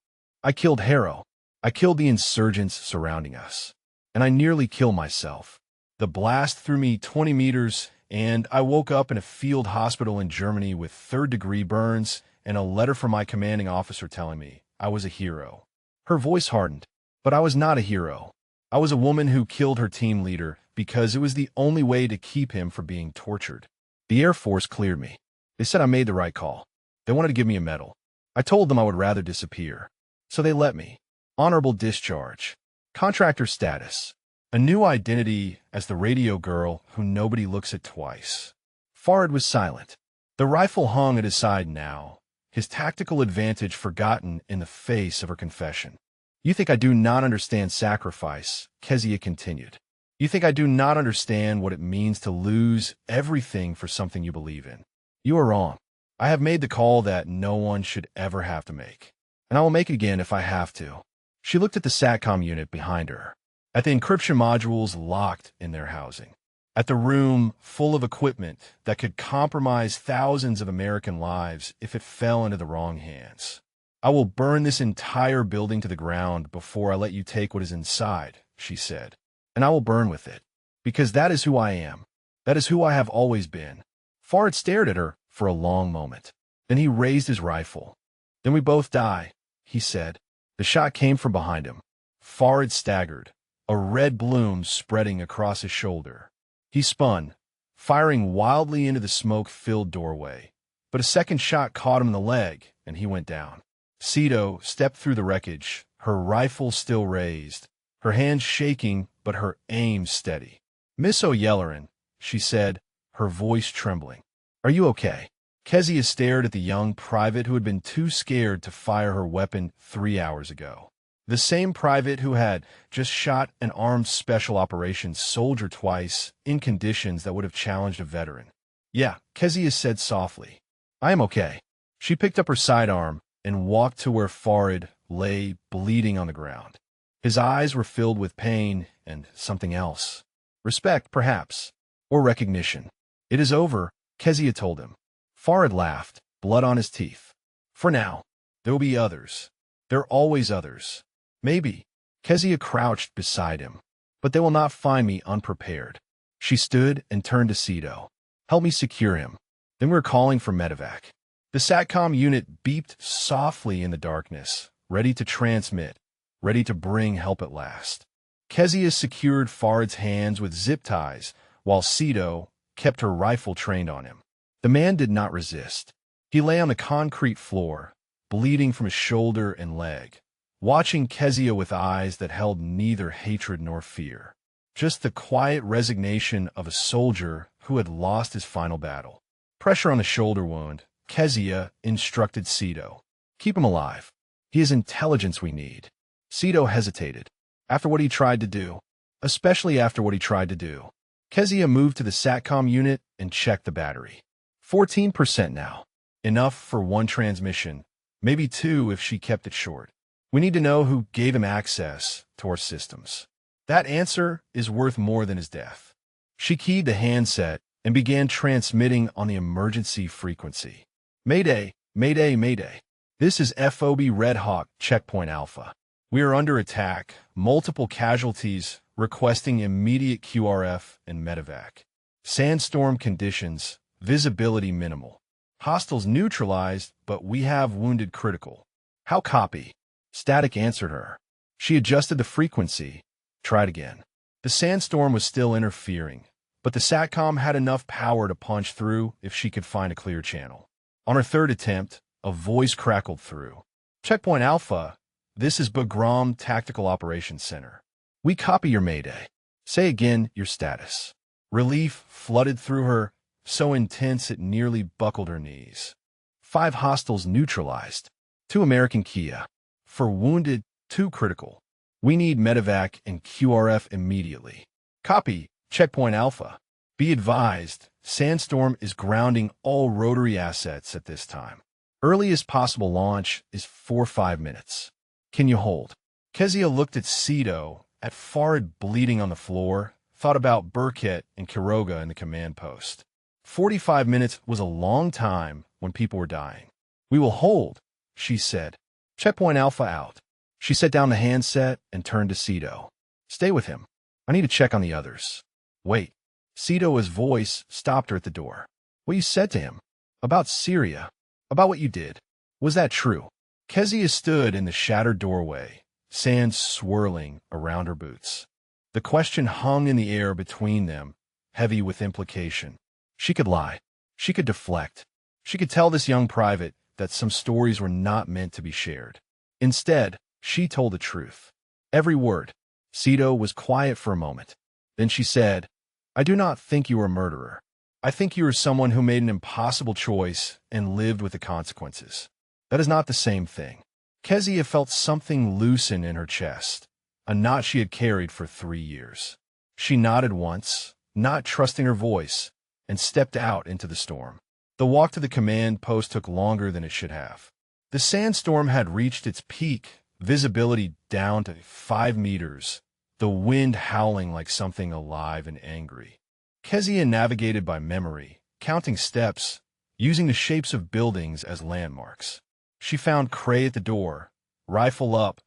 I killed Harrow. I killed the insurgents surrounding us. And I nearly killed myself. The blast threw me 20 meters, and I woke up in a field hospital in Germany with third-degree burns and a letter from my commanding officer telling me I was a hero. Her voice hardened, but I was not a hero. I was a woman who killed her team leader because it was the only way to keep him from being tortured. The Air Force cleared me. They said I made the right call. They wanted to give me a medal. I told them I would rather disappear. So they let me. Honorable discharge. Contractor status. A new identity as the radio girl who nobody looks at twice. Farid was silent. The rifle hung at his side now, his tactical advantage forgotten in the face of her confession. You think I do not understand sacrifice, Kezia continued. You think I do not understand what it means to lose everything for something you believe in. You are wrong. I have made the call that no one should ever have to make. And I will make it again if I have to. She looked at the SATCOM unit behind her, at the encryption modules locked in their housing, at the room full of equipment that could compromise thousands of American lives if it fell into the wrong hands. I will burn this entire building to the ground before I let you take what is inside, she said. And I will burn with it, because that is who I am. That is who I have always been. Farid stared at her for a long moment. Then he raised his rifle. Then we both die, he said. The shot came from behind him. Farid staggered, a red bloom spreading across his shoulder. He spun, firing wildly into the smoke-filled doorway. But a second shot caught him in the leg, and he went down. Cito stepped through the wreckage, her rifle still raised, her hands shaking but her aim steady. Miss O'Yelleran, she said, her voice trembling. Are you okay? Kezia stared at the young private who had been too scared to fire her weapon 3 hours ago. The same private who had just shot an armed special operations soldier twice in conditions that would have challenged a veteran. Yeah, Kezia said softly. I am okay. She picked up her sidearm and walked to where Farid lay bleeding on the ground. His eyes were filled with pain and something else. Respect, perhaps, or recognition. It is over, Kezia told him. Farid laughed, blood on his teeth. For now, there will be others. There are always others. Maybe. Kezia crouched beside him. But they will not find me unprepared. She stood and turned to Cito. Help me secure him. Then we were calling for medevac. The SATCOM unit beeped softly in the darkness, ready to transmit, ready to bring help at last. Kezia secured Farid's hands with zip ties, while Cito kept her rifle trained on him. The man did not resist. He lay on the concrete floor, bleeding from his shoulder and leg, watching Kezia with eyes that held neither hatred nor fear, just the quiet resignation of a soldier who had lost his final battle. Pressure on the shoulder wound, Kezia instructed Cito. Keep him alive. He has intelligence we need. Sito hesitated. After what he tried to do. Especially after what he tried to do. Kezia moved to the SATCOM unit and checked the battery. 14% now. Enough for one transmission, maybe two if she kept it short. We need to know who gave him access to our systems. That answer is worth more than his death. She keyed the handset and began transmitting on the emergency frequency. Mayday, Mayday, Mayday. This is FOB Red Hawk, Checkpoint Alpha. We are under attack, multiple casualties, requesting immediate QRF and medevac. Sandstorm conditions, visibility minimal. Hostiles neutralized, but we have wounded critical. How copy? Static answered her. She adjusted the frequency. Tried again. The sandstorm was still interfering, but the SATCOM had enough power to punch through if she could find a clear channel. On her third attempt, a voice crackled through. Checkpoint Alpha, this is Bagram Tactical Operations Center. We copy your mayday. Say again your status. Relief flooded through her, so intense it nearly buckled her knees. 5 hostiles neutralized. 2 American Kia. For wounded, 2 critical. We need medevac and QRF immediately. Copy, Checkpoint Alpha. Be advised, Sandstorm is grounding all rotary assets at this time. Earliest possible launch is 4-5 minutes. Can you hold? Kezia looked at Sito, at Farid bleeding on the floor, thought about Burkett and Quiroga in the command post. 45 minutes was a long time when people were dying. We will hold, she said. Checkpoint Alpha out. She set down the handset and turned to Sito. Stay with him. I need to check on the others. Wait. Sito's voice stopped her at the door. What you said to him? About Syria. About what you did. Was that true? Kezia stood in the shattered doorway, sand swirling around her boots. The question hung in the air between them, heavy with implication. She could lie. She could deflect. She could tell this young private that some stories were not meant to be shared. Instead, she told the truth. Every word. Sito was quiet for a moment. Then she said, I do not think you are a murderer. I think you are someone who made an impossible choice and lived with the consequences. That is not the same thing. Kezia felt something loosen in her chest, a knot she had carried for 3 years. She nodded once, not trusting her voice, and stepped out into the storm. The walk to the command post took longer than it should have. The sandstorm had reached its peak, visibility down to 5 meters, the wind howling like something alive and angry. Kezia navigated by memory, counting steps, using the shapes of buildings as landmarks. She found Cray at the door, rifle up,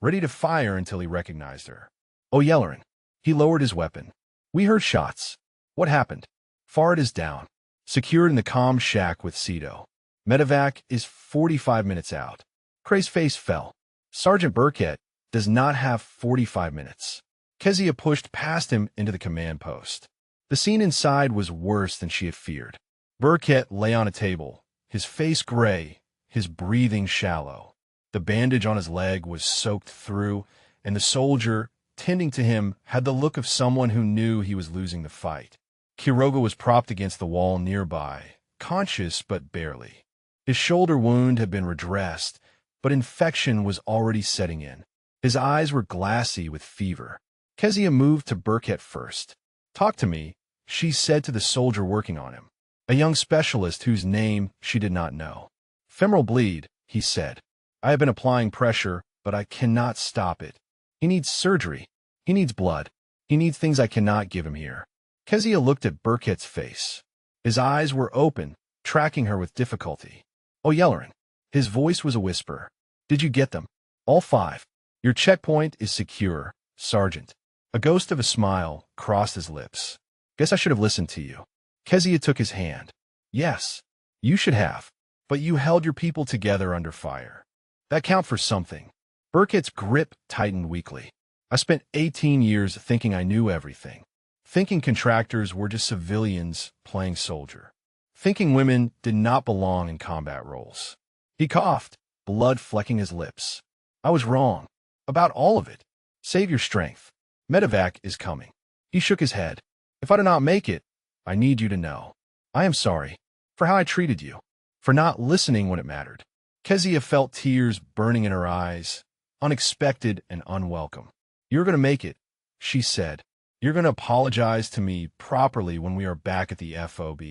ready to fire until he recognized her. O'Yellerin. He lowered his weapon. We heard shots. What happened? Farid is down, secured in the comm shack with Sito. Medevac is 45 minutes out. Cray's face fell. Sergeant Burkett does not have 45 minutes. Kezia pushed past him into the command post. The scene inside was worse than she had feared. Burkett lay on a table, his face gray, his breathing shallow. The bandage on his leg was soaked through, and the soldier, tending to him, had the look of someone who knew he was losing the fight. Quiroga was propped against the wall nearby, conscious but barely. His shoulder wound had been redressed, but infection was already setting in. His eyes were glassy with fever. Kezia moved to Burkett first. Talk to me, she said to the soldier working on him, a young specialist whose name she did not know. Femoral bleed, he said. I have been applying pressure, but I cannot stop it. He needs surgery. He needs blood. He needs things I cannot give him here. Kezia looked at Burkett's face. His eyes were open, tracking her with difficulty. O'Yellerin. His voice was a whisper. Did you get them? All 5. Your checkpoint is secure, Sergeant. A ghost of a smile crossed his lips. Guess I should have listened to you. Kezia took his hand. Yes, you should have. But you held your people together under fire. That counts for something. Burkett's grip tightened weakly. I spent 18 years thinking I knew everything. Thinking contractors were just civilians playing soldier. Thinking women did not belong in combat roles. He coughed, blood flecking his lips. I was wrong. About all of it. Save your strength. Medevac is coming. He shook his head. If I do not make it, I need you to know. I am sorry for how I treated you, for not listening when it mattered. Kezia felt tears burning in her eyes. unexpected and unwelcome. "You're going to make it," she said. "You're going to apologize to me properly when we are back at the FOB,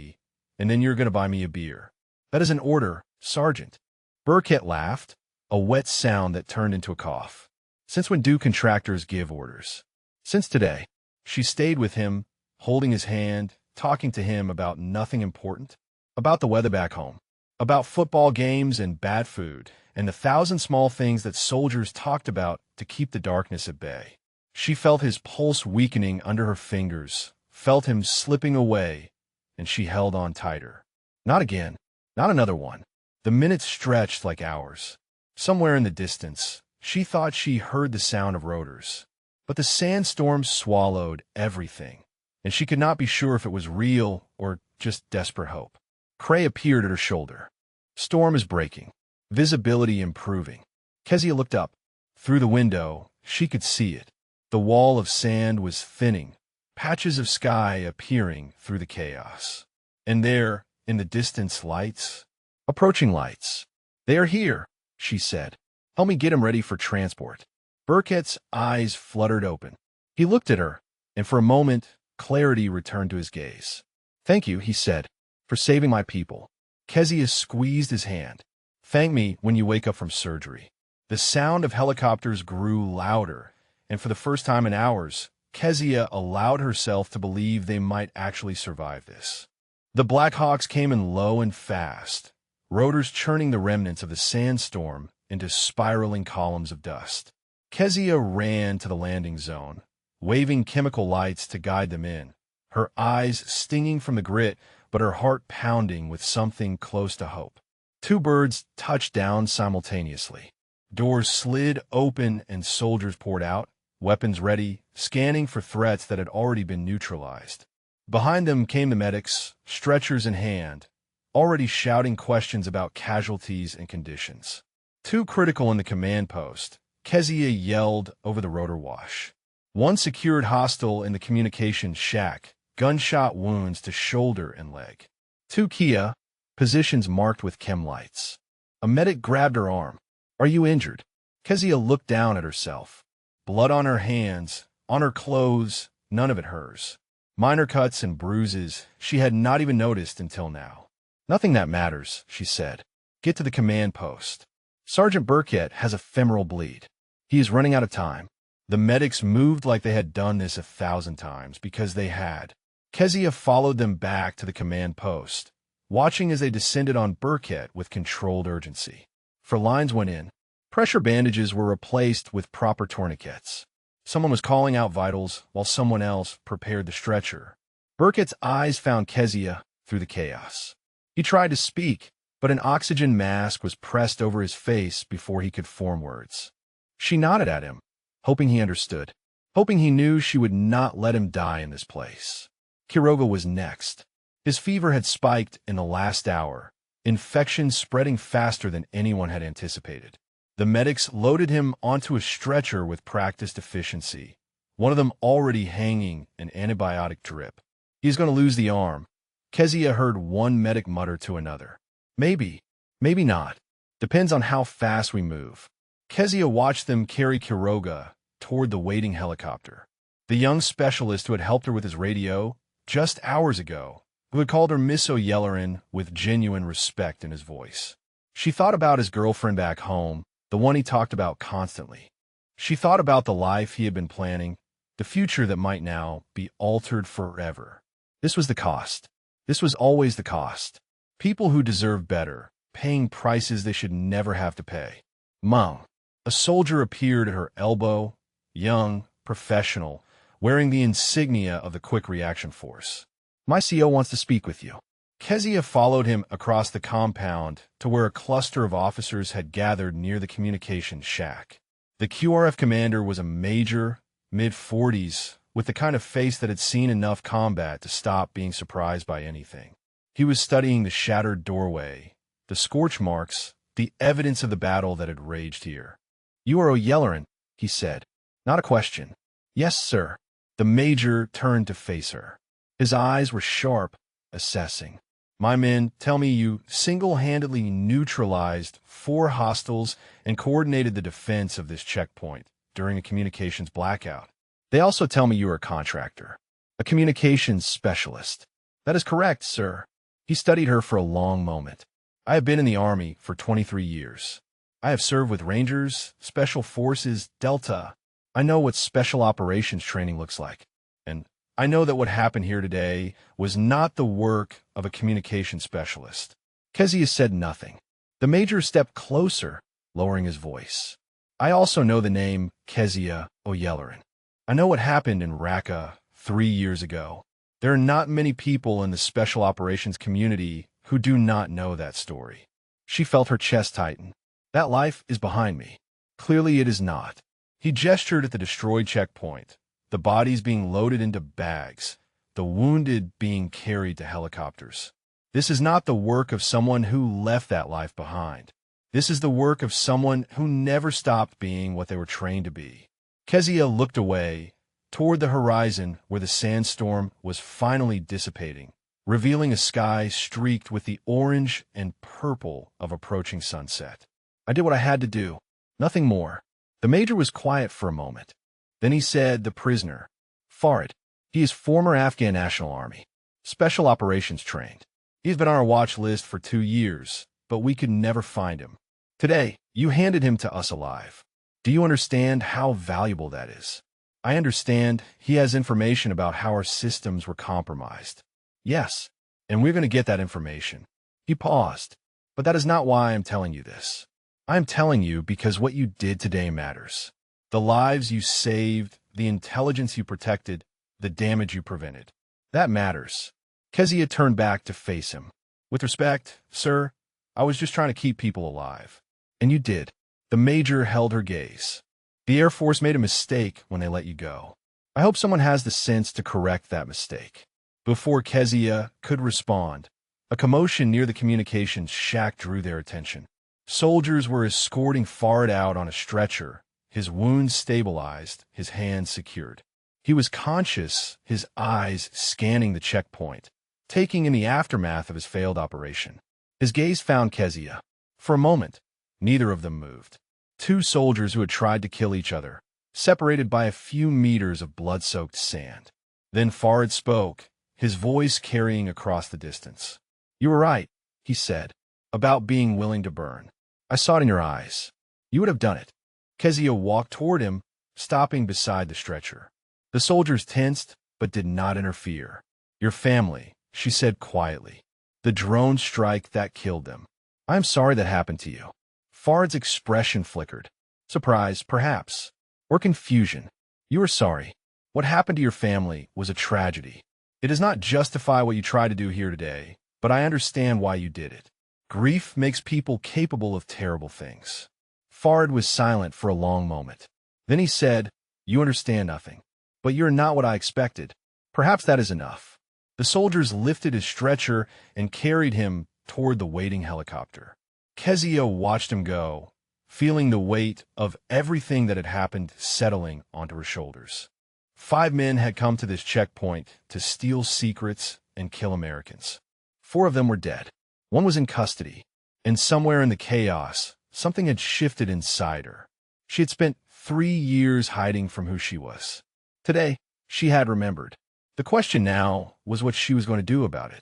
and then you're going to buy me a beer." "That is an order, Sergeant." Burkett laughed, a wet sound that turned into a cough. "Since when do contractors give orders?" "Since today." She stayed with him, holding his hand, talking to him about nothing important, about the weather back home, about football games and bad food, and the thousand small things that soldiers talked about to keep the darkness at bay. She felt his pulse weakening under her fingers, felt him slipping away, and she held on tighter. Not again. Not another one. The minutes stretched like hours. Somewhere in the distance, she thought she heard the sound of rotors. But the sandstorm swallowed everything, and she could not be sure if it was real or just desperate hope. Cray appeared at her shoulder. "Storm is breaking. Visibility improving." Kezia looked up. Through the window, she could see it. The wall of sand was thinning, patches of sky appearing through the chaos. And there, in the distance, lights. Approaching lights. "They are here," she said. "Help me get him ready for transport." Burkett's eyes fluttered open. He looked at her, and for a moment, clarity returned to his gaze. "Thank you," he said, "for saving my people." Kezia squeezed his hand. "Thank me when you wake up from surgery." The sound of helicopters grew louder, and for the first time in hours, Kezia allowed herself to believe they might actually survive this. The Blackhawks came in low and fast, rotors churning the remnants of the sandstorm into spiraling columns of dust. Kezia ran to the landing zone, waving chemical lights to guide them in, her eyes stinging from the grit, but her heart pounding with something close to hope. Two birds touched down simultaneously. Doors slid open and soldiers poured out, weapons ready, scanning for threats that had already been neutralized. Behind them came the medics, stretchers in hand, already shouting questions about casualties and conditions. Too critical in the command post, Kezia yelled over the rotor wash. One secured hostile in the communications shack, gunshot wounds to shoulder and leg. Two Kia, positions marked with chem lights. A medic grabbed her arm. "Are you injured?" Kezia looked down at herself. Blood on her hands, on her clothes, none of it hers. Minor cuts and bruises she had not even noticed until now. "Nothing that matters," she said. "Get to the command post. Sergeant Burkett has a femoral bleed. He is running out of time." The medics moved like they had done this 1,000 times, because they had. Kezia followed them back to the command post, watching as they descended on Burkett with controlled urgency. For lines went in. Pressure bandages were replaced with proper tourniquets. Someone was calling out vitals while someone else prepared the stretcher. Burkett's eyes found Kezia through the chaos. He tried to speak, but an oxygen mask was pressed over his face before he could form words. She nodded at him, hoping he understood, hoping he knew she would not let him die in this place. Quiroga was next. His fever had spiked in the last hour, infection spreading faster than anyone had anticipated. The medics loaded him onto a stretcher with practiced efficiency, one of them already hanging an antibiotic drip. "He's going to lose the arm," Kezia heard one medic mutter to another. "Maybe, maybe not. Depends on how fast we move." Kezia watched them carry Quiroga toward the waiting helicopter. The young specialist who had helped her with his radio just hours ago, who had called her Miss O'Yellerin with genuine respect in his voice. She thought about his girlfriend back home, the one he talked about constantly. She thought about the life he had been planning, the future that might now be altered forever. This was the cost. This was always the cost. People who deserve better, paying prices they should never have to pay. Mom. A soldier appeared at her elbow, young, professional, wearing the insignia of the Quick Reaction Force. "My CO wants to speak with you." Kezia followed him across the compound to where a cluster of officers had gathered near the communications shack. The QRF commander was a major, mid-40s, with the kind of face that had seen enough combat to stop being surprised by anything. He was studying the shattered doorway, the scorch marks, the evidence of the battle that had raged here. "You are O'Yellerin," he said. Not a question. "Yes, sir." The major turned to face her. His eyes were sharp, assessing. My men tell me you single-handedly neutralized 4 hostiles and coordinated the defense of this checkpoint during a communications blackout. They also tell me you are a contractor, a communications specialist. That is correct, sir. He studied her for a long moment. I have been in the Army for 23 years. I have served with Rangers, Special Forces, Delta. I know what special operations training looks like. And I know that what happened here today was not the work of a communication specialist. Kezia said nothing. The major stepped closer, lowering his voice. I also know the name Kezia O'Yelleran. I know what happened in Raqqa 3 years ago. There are not many people in the special operations community who do not know that story. She felt her chest tighten. That life is behind me. Clearly it is not. He gestured at the destroyed checkpoint, the bodies being loaded into bags, the wounded being carried to helicopters. This is not the work of someone who left that life behind. This is the work of someone who never stopped being what they were trained to be. Kezia looked away, toward the horizon where the sandstorm was finally dissipating, revealing a sky streaked with the orange and purple of approaching sunset. I did what I had to do, nothing more. The major was quiet for a moment. Then he said, the prisoner, Farid. He is former Afghan National Army, special operations trained. He has been on our watch list for 2 years, but we could never find him. Today, you handed him to us alive. Do you understand how valuable that is? I understand he has information about how our systems were compromised. Yes, and we're going to get that information. He paused. But that is not why I'm telling you this. I'm telling you because what you did today matters. The lives you saved, the intelligence you protected, the damage you prevented. That matters. Kezia turned back to face him. With respect, sir, I was just trying to keep people alive. And you did. The major held her gaze. The Air Force made a mistake when they let you go. I hope someone has the sense to correct that mistake. Before Kezia could respond, a commotion near the communications shack drew their attention. Soldiers were escorting Farid out on a stretcher, his wounds stabilized, his hands secured. He was conscious, his eyes scanning the checkpoint, taking in the aftermath of his failed operation. His gaze found Kezia. For a moment, neither of them moved. 2 soldiers who had tried to kill each other, separated by a few meters of blood-soaked sand. Then Farid spoke, his voice carrying across the distance. You were right, he said, about being willing to burn. I saw it in your eyes. You would have done it. Kezia walked toward him, stopping beside the stretcher. The soldiers tensed, but did not interfere. Your family, she said quietly. The drone strike that killed them. I am sorry that happened to you. Farid's expression flickered. Surprise, perhaps. Or confusion. You are sorry. What happened to your family was a tragedy. It does not justify what you tried to do here today, but I understand why you did it. Grief makes people capable of terrible things. Farid was silent for a long moment. Then he said, You understand nothing. But you're not what I expected. Perhaps that is enough. The soldiers lifted his stretcher and carried him toward the waiting helicopter. Kezia watched him go, feeling the weight of everything that had happened settling onto her shoulders. 5 men had come to this checkpoint to steal secrets and kill Americans. 4 of them were dead. 1 was in custody, and somewhere in the chaos, something had shifted inside her. She had spent 3 years hiding from who she was. Today, she had remembered. The question now was what she was going to do about it.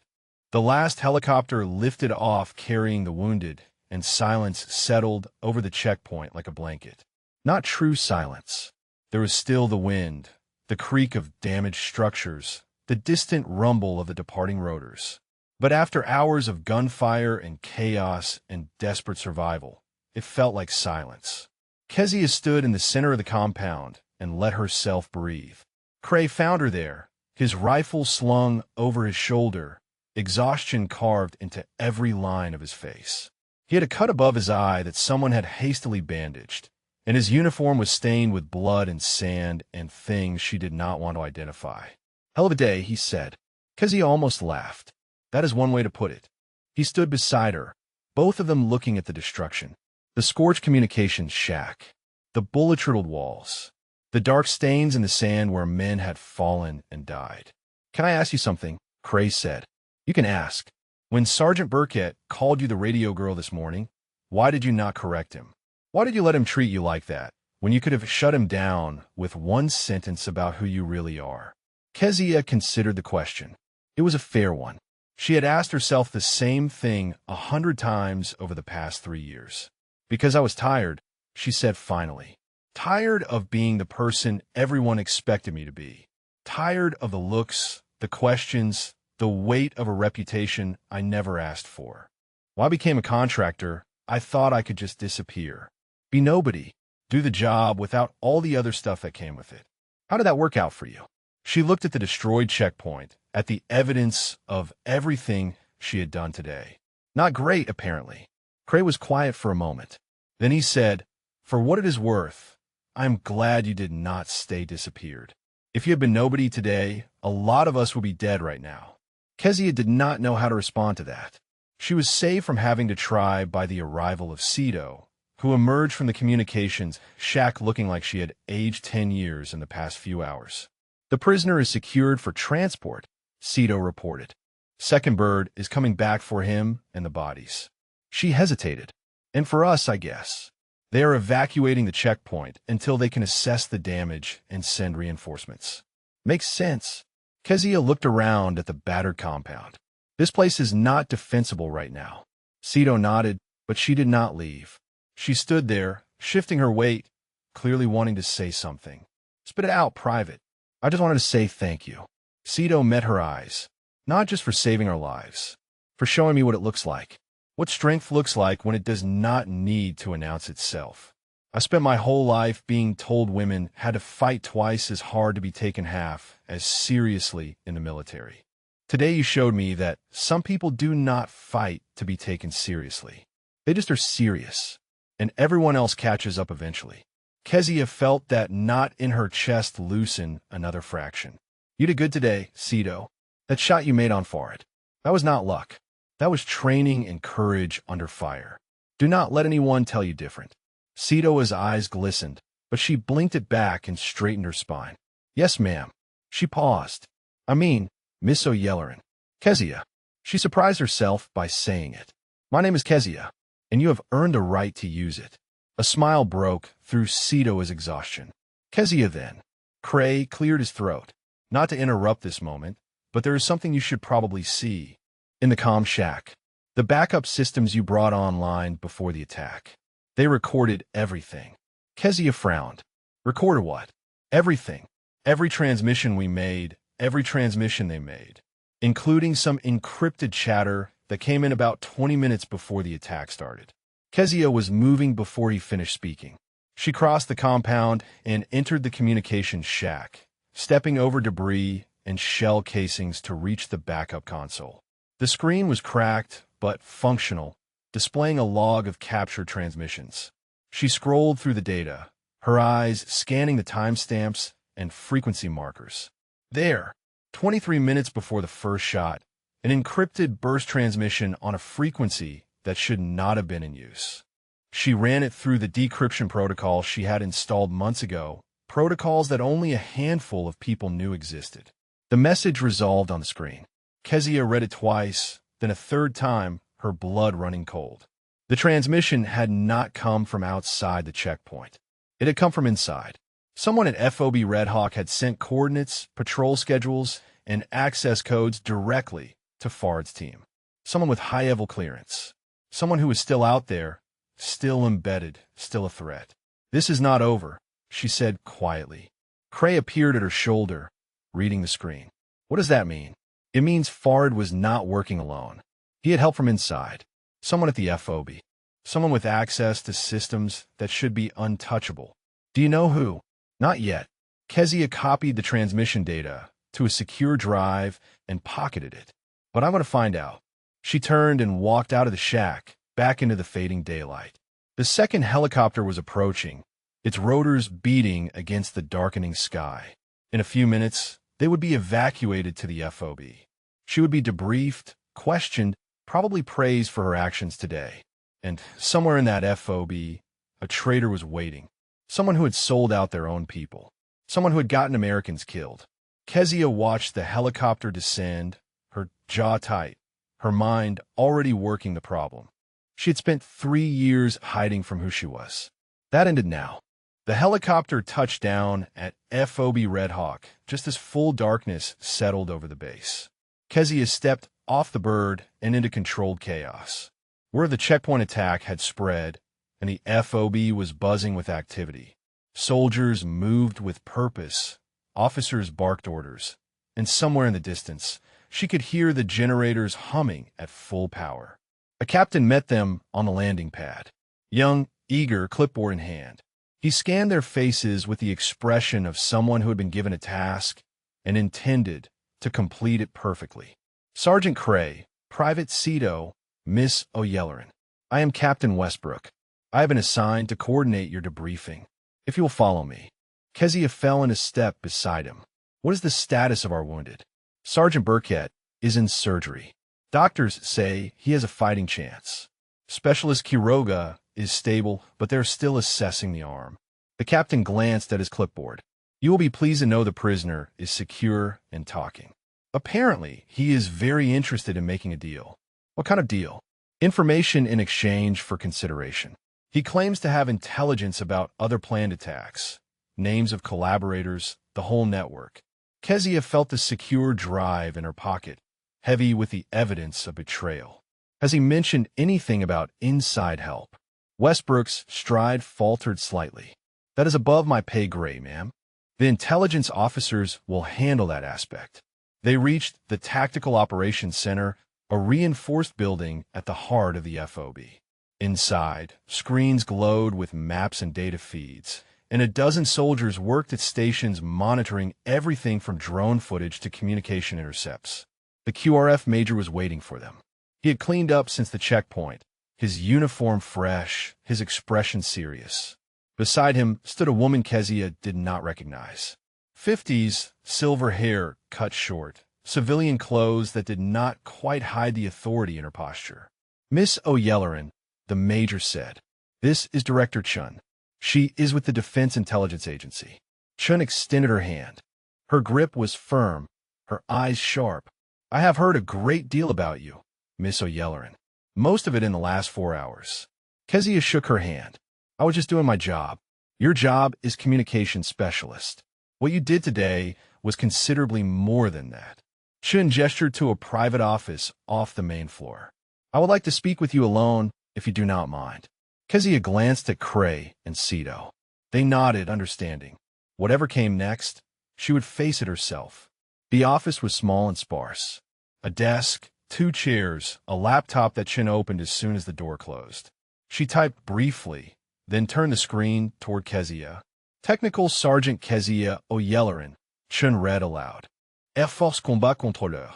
The last helicopter lifted off carrying the wounded, and silence settled over the checkpoint like a blanket. Not true silence. There was still the wind, the creak of damaged structures, the distant rumble of the departing rotors. But after hours of gunfire and chaos and desperate survival, it felt like silence. Kezia stood in the center of the compound and let herself breathe. Cray found her there, his rifle slung over his shoulder, exhaustion carved into every line of his face. He had a cut above his eye that someone had hastily bandaged, and his uniform was stained with blood and sand and things she did not want to identify. Hell of a day, he said. Kezia almost laughed. That is one way to put it. He stood beside her, both of them looking at the destruction. The scorched communications shack, the bullet-riddled walls, the dark stains in the sand where men had fallen and died. Can I ask you something? Cray said. You can ask. When Sergeant Burkett called you the radio girl this morning, why did you not correct him? Why did you let him treat you like that, when you could have shut him down with one sentence about who you really are? Kezia considered the question. It was a fair one. She had asked herself the same thing 100 times over the past 3 years. Because I was tired, she said finally. Tired of being the person everyone expected me to be. Tired of the looks, the questions, the weight of a reputation I never asked for. When I became a contractor, I thought I could just disappear. Be nobody. Do the job without all the other stuff that came with it. How did that work out for you? She looked at the destroyed checkpoint, at the evidence of everything she had done today. Not great, apparently. Cray was quiet for a moment. Then he said, "For what it is worth, I'm glad you did not stay disappeared. If you had been nobody today, a lot of us would be dead right now." Kezia did not know how to respond to that. She was saved from having to try by the arrival of Cito, who emerged from the communications shack looking like she had aged 10 years in the past few hours. "The prisoner is secured for transport," Cito reported. "Second Bird is coming back for him and the bodies." She hesitated. "And for us, I guess. They are evacuating the checkpoint until they can assess the damage and send reinforcements." "Makes sense." Kezia looked around at the battered compound. "This place is not defensible right now." Cito nodded, but she did not leave. She stood there, shifting her weight, clearly wanting to say something. "Spit it out, Private. I just wanted to say thank you." Cito met her eyes. "Not just for saving our lives, for showing me what it looks like. What strength looks like when it does not need to announce itself. I spent my whole life being told women had to fight twice as hard to be taken half as seriously in the military. Today you showed me that some people do not fight to be taken seriously. They just are serious, and everyone else catches up eventually." Kezia felt that knot in her chest loosen another fraction. "You did good today, Cito. That shot you made on Farid. That was not luck. That was training and courage under fire. Do not let anyone tell you different." Cito's eyes glistened, but she blinked it back and straightened her spine. "Yes, ma'am." She paused. "I mean, Miss O'Yellerin." "Kezia." She surprised herself by saying it. "My name is Kezia, and you have earned the right to use it." A smile broke through Cito's exhaustion. "Kezia, then." Cray cleared his throat. "Not to interrupt this moment, but there is something you should probably see. In the comm shack. The backup systems you brought online before the attack. They recorded everything." Kezia frowned. "Recorded what?" "Everything. Every transmission we made, every transmission they made, including some encrypted chatter that came in about 20 minutes before the attack started." Kezia was moving before he finished speaking. She crossed the compound and entered the communications shack, stepping over debris and shell casings to reach the backup console. The screen was cracked but functional, displaying a log of captured transmissions. She scrolled through the data, her eyes scanning the timestamps and frequency markers. There, 23 minutes before the first shot, an encrypted burst transmission on a frequency that should not have been in use. She ran it through the decryption protocol she had installed months ago, protocols that only a handful of people knew existed. The message resolved on the screen. Kezia read it twice, then a third time, her blood running cold. The transmission had not come from outside the checkpoint. It had come from inside. Someone at FOB Red Hawk had sent coordinates, patrol schedules, and access codes directly to Farid's team. Someone with high-level clearance. Someone who was still out there, still embedded, still a threat. "This is not over," she said quietly. Cray appeared at her shoulder, reading the screen. "What does that mean?" "It means Farid was not working alone. He had help from inside. Someone at the FOB. Someone with access to systems that should be untouchable." "Do you know who?" "Not yet." Kezia copied the transmission data to a secure drive and pocketed it. "But I'm going to find out." She turned and walked out of the shack, back into the fading daylight. The second helicopter was approaching, its rotors beating against the darkening sky. In a few minutes, they would be evacuated to the FOB. She would be debriefed, questioned, probably praised for her actions today. And somewhere in that FOB, a traitor was waiting. Someone who had sold out their own people. Someone who had gotten Americans killed. Kezia watched the helicopter descend, her jaw tight, her mind already working the problem. She had spent 3 years hiding from who she was. That ended now. The helicopter touched down at FOB Red Hawk just as full darkness settled over the base. Kezia stepped off the bird and into controlled chaos. Word of the checkpoint attack had spread, and the FOB was buzzing with activity. Soldiers moved with purpose. Officers barked orders. And somewhere in the distance, she could hear the generators humming at full power. A captain met them on the landing pad. Young, eager, clipboard in hand. He scanned their faces with the expression of someone who had been given a task and intended to complete it perfectly. Sergeant Cray, Private Cito, Miss O'Yelleran. I am Captain Westbrook. I have been assigned to coordinate your debriefing. If you will follow me. Kezia fell into step beside him. What is the status of our wounded? Sergeant Burkett is in surgery. Doctors say he has a fighting chance. Specialist Quiroga is stable, but they're still assessing the arm. The captain glanced at his clipboard. You will be pleased to know the prisoner is secure and talking. Apparently, he is very interested in making a deal. What kind of deal? Information in exchange for consideration. He claims to have intelligence about other planned attacks, names of collaborators, the whole network. Kezia felt the secure drive in her pocket, heavy with the evidence of betrayal. Has he mentioned anything about inside help? Westbrook's stride faltered slightly. That is above my pay grade, ma'am. The intelligence officers will handle that aspect. They reached the Tactical Operations Center, a reinforced building at the heart of the FOB. Inside, screens glowed with maps and data feeds, and a dozen soldiers worked at stations monitoring everything from drone footage to communication intercepts. The QRF major was waiting for them. He had cleaned up since the checkpoint, his uniform fresh, his expression serious. Beside him stood a woman Kezia did not recognize. 50s, silver hair cut short, civilian clothes that did not quite hide the authority in her posture. Miss O'Yelleran, the major said. This is Director Chun. She is with the Defense Intelligence Agency. Chun extended her hand. Her grip was firm, her eyes sharp. I have heard a great deal about you, Miss O'Yelleran. Most of it in the last 4 hours. Kezia shook her hand. I was just doing my job. Your job is communication specialist. What you did today was considerably more than that. Chun gestured to a private office off the main floor. I would like to speak with you alone, if you do not mind. Kezia glanced at Cray and Cito. They nodded, understanding. Whatever came next, she would face it herself. The office was small and sparse. A desk, 2 chairs, a laptop that Chun opened as soon as the door closed. She typed briefly, then turned the screen toward Kezia. Technical Sergeant Kezia O'Yelleran, Chun read aloud. Air Force Combat Contrôleur.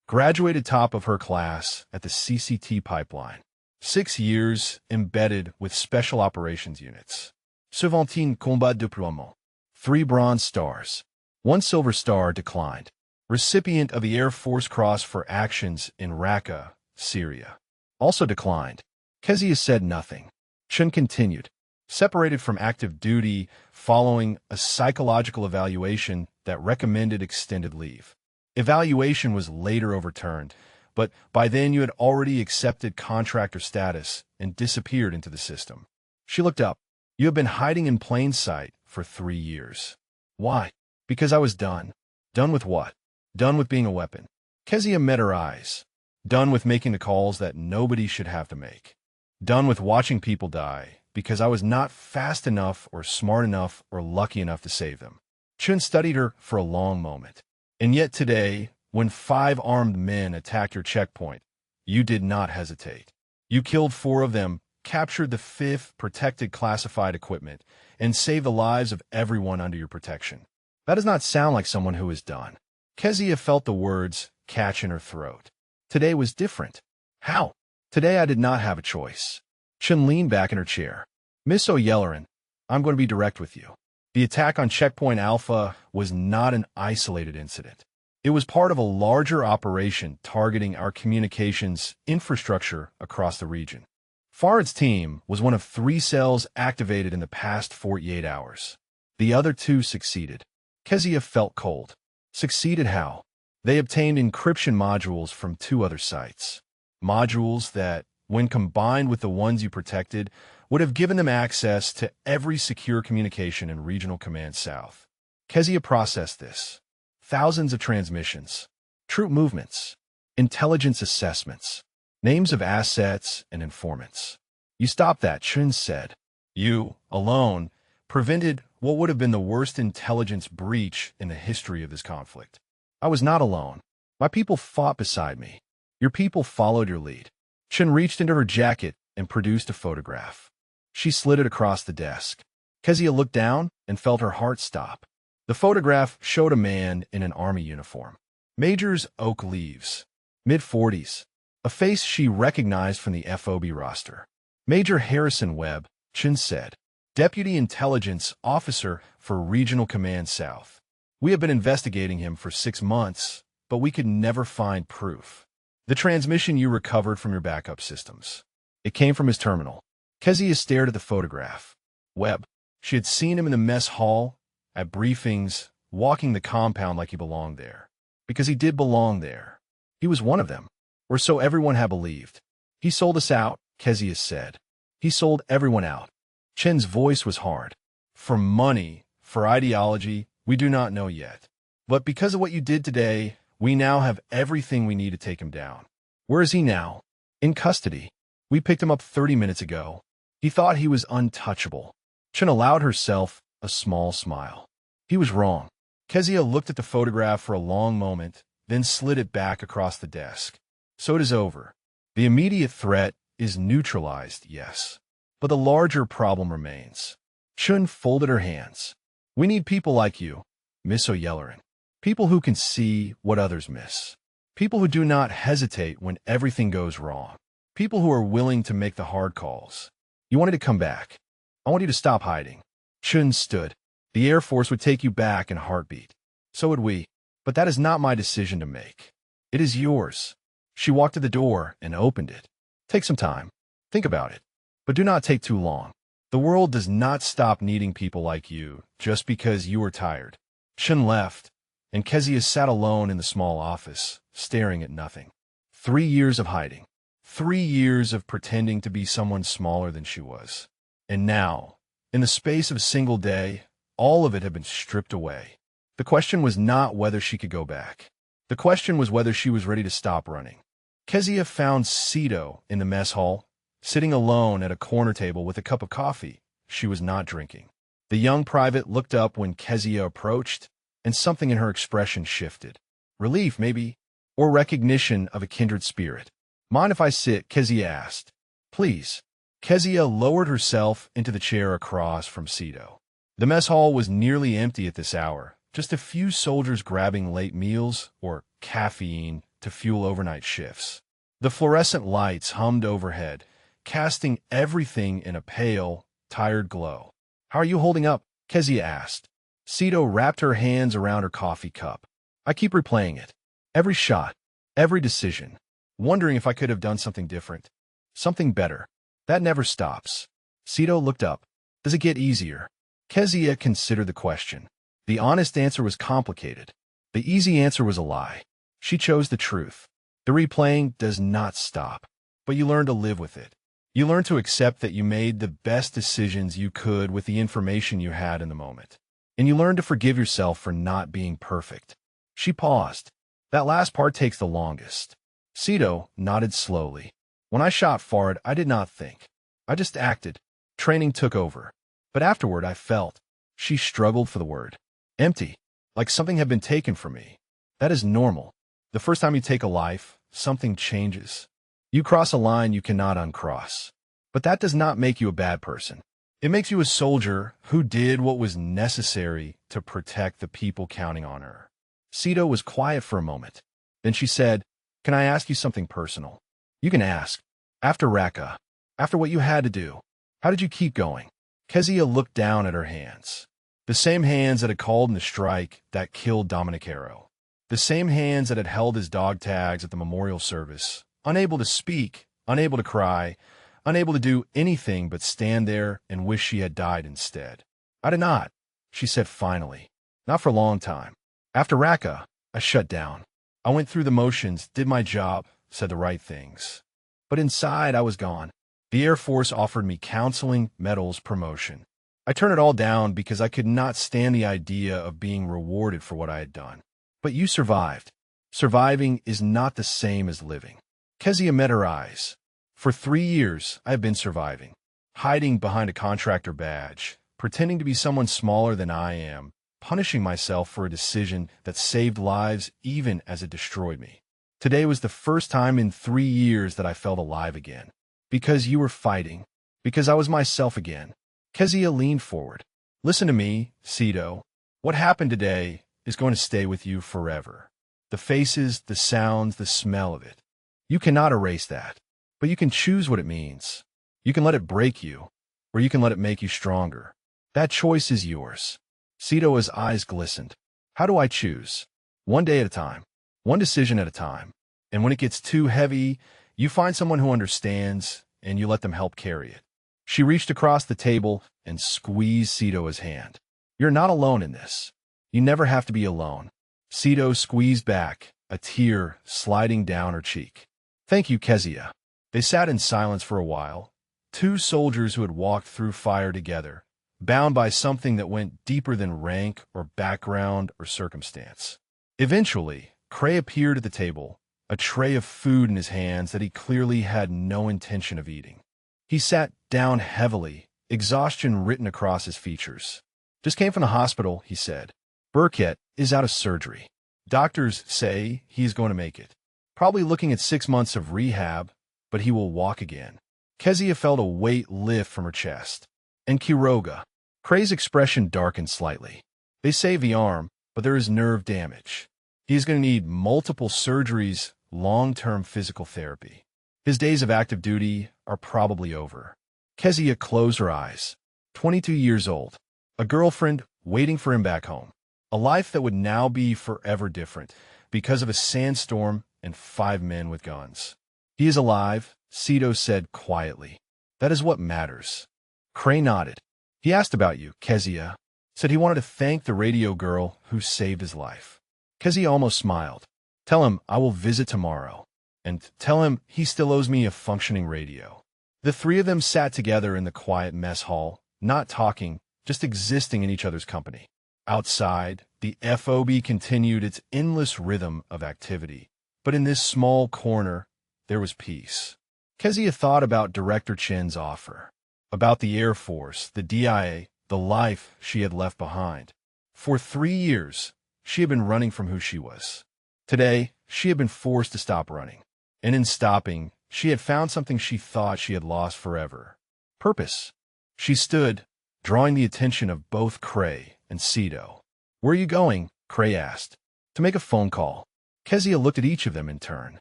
Graduated top of her class at the CCT pipeline. 6 years embedded with Special Operations Units. Servantine Combat Deploiement. 3 Bronze Stars. 1 Silver Star declined. Recipient of the Air Force Cross for actions in Raqqa, Syria. Also declined. Kezia said nothing. Chun continued. Separated from active duty following a psychological evaluation that recommended extended leave. Evaluation was later overturned, but by then you had already accepted contractor status and disappeared into the system. She looked up. You have been hiding in plain sight for 3 years. Why? Because I was done. Done with what? Done with being a weapon. Kezia met her eyes. Done with making the calls that nobody should have to make. Done with watching people die because I was not fast enough or smart enough or lucky enough to save them. Chun studied her for a long moment. And yet today, when 5 armed men attacked your checkpoint, you did not hesitate. You killed 4 of them, captured the 5th protected classified equipment, and saved the lives of everyone under your protection. That does not sound like someone who is done. Kezia felt the words catch in her throat. Today was different. How? Today I did not have a choice. Chun leaned back in her chair. Miss O'Yelleran, I'm going to be direct with you. The attack on Checkpoint Alpha was not an isolated incident. It was part of a larger operation targeting our communications infrastructure across the region. Farid's team was one of 3 cells activated in the past 48 hours. The other 2 succeeded. Kezia felt cold. Succeeded how? They obtained encryption modules from 2 other sites. Modules that, when combined with the ones you protected, would have given them access to every secure communication in Regional Command South. Kezia processed this. Thousands of transmissions, troop movements, intelligence assessments, names of assets and informants. You stopped that, Chun said. You, alone, prevented what would have been the worst intelligence breach in the history of this conflict. I was not alone. My people fought beside me. Your people followed your lead. Chun reached into her jacket and produced a photograph. She slid it across the desk. Kezia looked down and felt her heart stop. The photograph showed a man in an army uniform. Major's Oak Leaves, mid-40s, a face she recognized from the FOB roster. Major Harrison Webb, Chun said, Deputy Intelligence Officer for Regional Command South. We have been investigating him for 6 months, but we could never find proof. The transmission you recovered from your backup systems. It came from his terminal. Kezia stared at the photograph. Webb. She had seen him in the mess hall, at briefings, walking the compound like he belonged there. Because he did belong there. He was one of them. Or so everyone had believed. He sold us out, Kezia said. He sold everyone out. Chen's voice was hard. For money, for ideology, we do not know yet. But because of what you did today, we now have everything we need to take him down. Where is he now? In custody. We picked him up 30 minutes ago. He thought he was untouchable. Chen allowed herself a small smile. He was wrong. Kezia looked at the photograph for a long moment, then slid it back across the desk. So it is over. The immediate threat is neutralized, yes. But the larger problem remains. Chun folded her hands. We need people like you, Miss O'Yellerin. People who can see what others miss. People who do not hesitate when everything goes wrong. People who are willing to make the hard calls. You wanted to come back. I want you to stop hiding. Chun stood. The Air Force would take you back in a heartbeat. So would we. But that is not my decision to make. It is yours. She walked to the door and opened it. Take some time. Think about it. But do not take too long. The world does not stop needing people like you just because you are tired. Chun left, and Kezia sat alone in the small office, staring at nothing. 3 years of hiding. 3 years of pretending to be someone smaller than she was. And now, in the space of a single day, all of it had been stripped away. The question was not whether she could go back. The question was whether she was ready to stop running. Kezia found Cito in the mess hall, sitting alone at a corner table with a cup of coffee she was not drinking. The young private looked up when Kezia approached, and something in her expression shifted. Relief, maybe, or recognition of a kindred spirit. Mind if I sit? Kezia asked. Please. Kezia lowered herself into the chair across from Cito. The mess hall was nearly empty at this hour, just a few soldiers grabbing late meals or caffeine to fuel overnight shifts. The fluorescent lights hummed overhead, casting everything in a pale, tired glow. How are you holding up? Kezia asked. Cito wrapped her hands around her coffee cup. I keep replaying it. Every shot, every decision, wondering if I could have done something different, something better. That never stops. Cito looked up. Does it get easier? Kezia considered the question. The honest answer was complicated. The easy answer was a lie. She chose the truth. The replaying does not stop, but you learn to live with it. You learn to accept that you made the best decisions you could with the information you had in the moment. And you learn to forgive yourself for not being perfect. She paused. That last part takes the longest. Cito nodded slowly. When I shot Fard, I did not think. I just acted. Training took over. But afterward I felt. She struggled for the word. Empty. Like something had been taken from me. That is normal. The first time you take a life, something changes. You cross a line you cannot uncross. But that does not make you a bad person. It makes you a soldier who did what was necessary to protect the people counting on her. Cito was quiet for a moment. Then she said, Can I ask you something personal? You can ask. After Raqqa, after what you had to do, how did you keep going? Kezia looked down at her hands. The same hands that had called in the strike that killed Dominicaro. The same hands that had held his dog tags at the memorial service, unable to speak, unable to cry, unable to do anything but stand there and wish she had died instead. I did not, she said finally. Not for a long time. After Raqqa, I shut down. I went through the motions, did my job, said the right things. But inside, I was gone. The Air Force offered me counseling, medals, promotion. I turned it all down because I could not stand the idea of being rewarded for what I had done. But you survived. Surviving is not the same as living. Kezia met her eyes. For 3 years, I have been surviving, hiding behind a contractor badge, pretending to be someone smaller than I am, punishing myself for a decision that saved lives even as it destroyed me. Today was the first time in 3 years that I felt alive again. Because you were fighting. Because I was myself again. Kezia leaned forward. Listen to me, Cito. What happened today is going to stay with you forever. The faces, the sounds, the smell of it. You cannot erase that. But you can choose what it means. You can let it break you, or you can let it make you stronger. That choice is yours. Cito's eyes glistened. How do I choose? One day at a time. One decision at a time. And when it gets too heavy, you find someone who understands, and you let them help carry it. She reached across the table and squeezed Cito's hand. You're not alone in this. You never have to be alone. Cito squeezed back, a tear sliding down her cheek. Thank you, Kezia. They sat in silence for a while, two soldiers who had walked through fire together, bound by something that went deeper than rank or background or circumstance. Eventually, Cray appeared at the table, a tray of food in his hands that he clearly had no intention of eating. He sat down heavily, exhaustion written across his features. Just came from the hospital, he said. Burkett is out of surgery. Doctors say he's going to make it. Probably looking at 6 months of rehab, but he will walk again. Kezia felt a weight lift from her chest. And Quiroga. Cray's expression darkened slightly. They saved the arm, but there is nerve damage. He is going to need multiple surgeries, long-term physical therapy. His days of active duty are probably over. Kezia closed her eyes. 22 years old. A girlfriend waiting for him back home. A life that would now be forever different because of a sandstorm and 5 men with guns. He is alive, Cito said quietly. That is what matters. Cray nodded. He asked about you, Kezia. Said he wanted to thank the radio girl who saved his life. Kezia almost smiled. Tell him I will visit tomorrow. And tell him he still owes me a functioning radio. The three of them sat together in the quiet mess hall, not talking, just existing in each other's company. Outside, the FOB continued its endless rhythm of activity. But in this small corner, there was peace. Kezia thought about Director Chen's offer. About the Air Force, the DIA, the life she had left behind. For 3 years, she had been running from who she was. Today, she had been forced to stop running. And in stopping, she had found something she thought she had lost forever. Purpose. She stood, drawing the attention of both Cray and Cito. Where are you going? Cray asked. To make a phone call. Kezia looked at each of them in turn.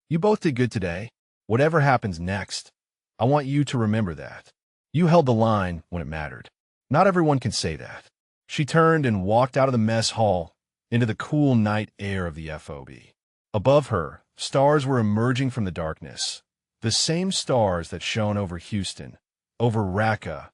You both did good today. Whatever happens next, I want you to remember that. You held the line when it mattered. Not everyone can say that. She turned and walked out of the mess hall into the cool night air of the FOB. Above her, stars were emerging from the darkness. The same stars that shone over Houston, over Raqqa,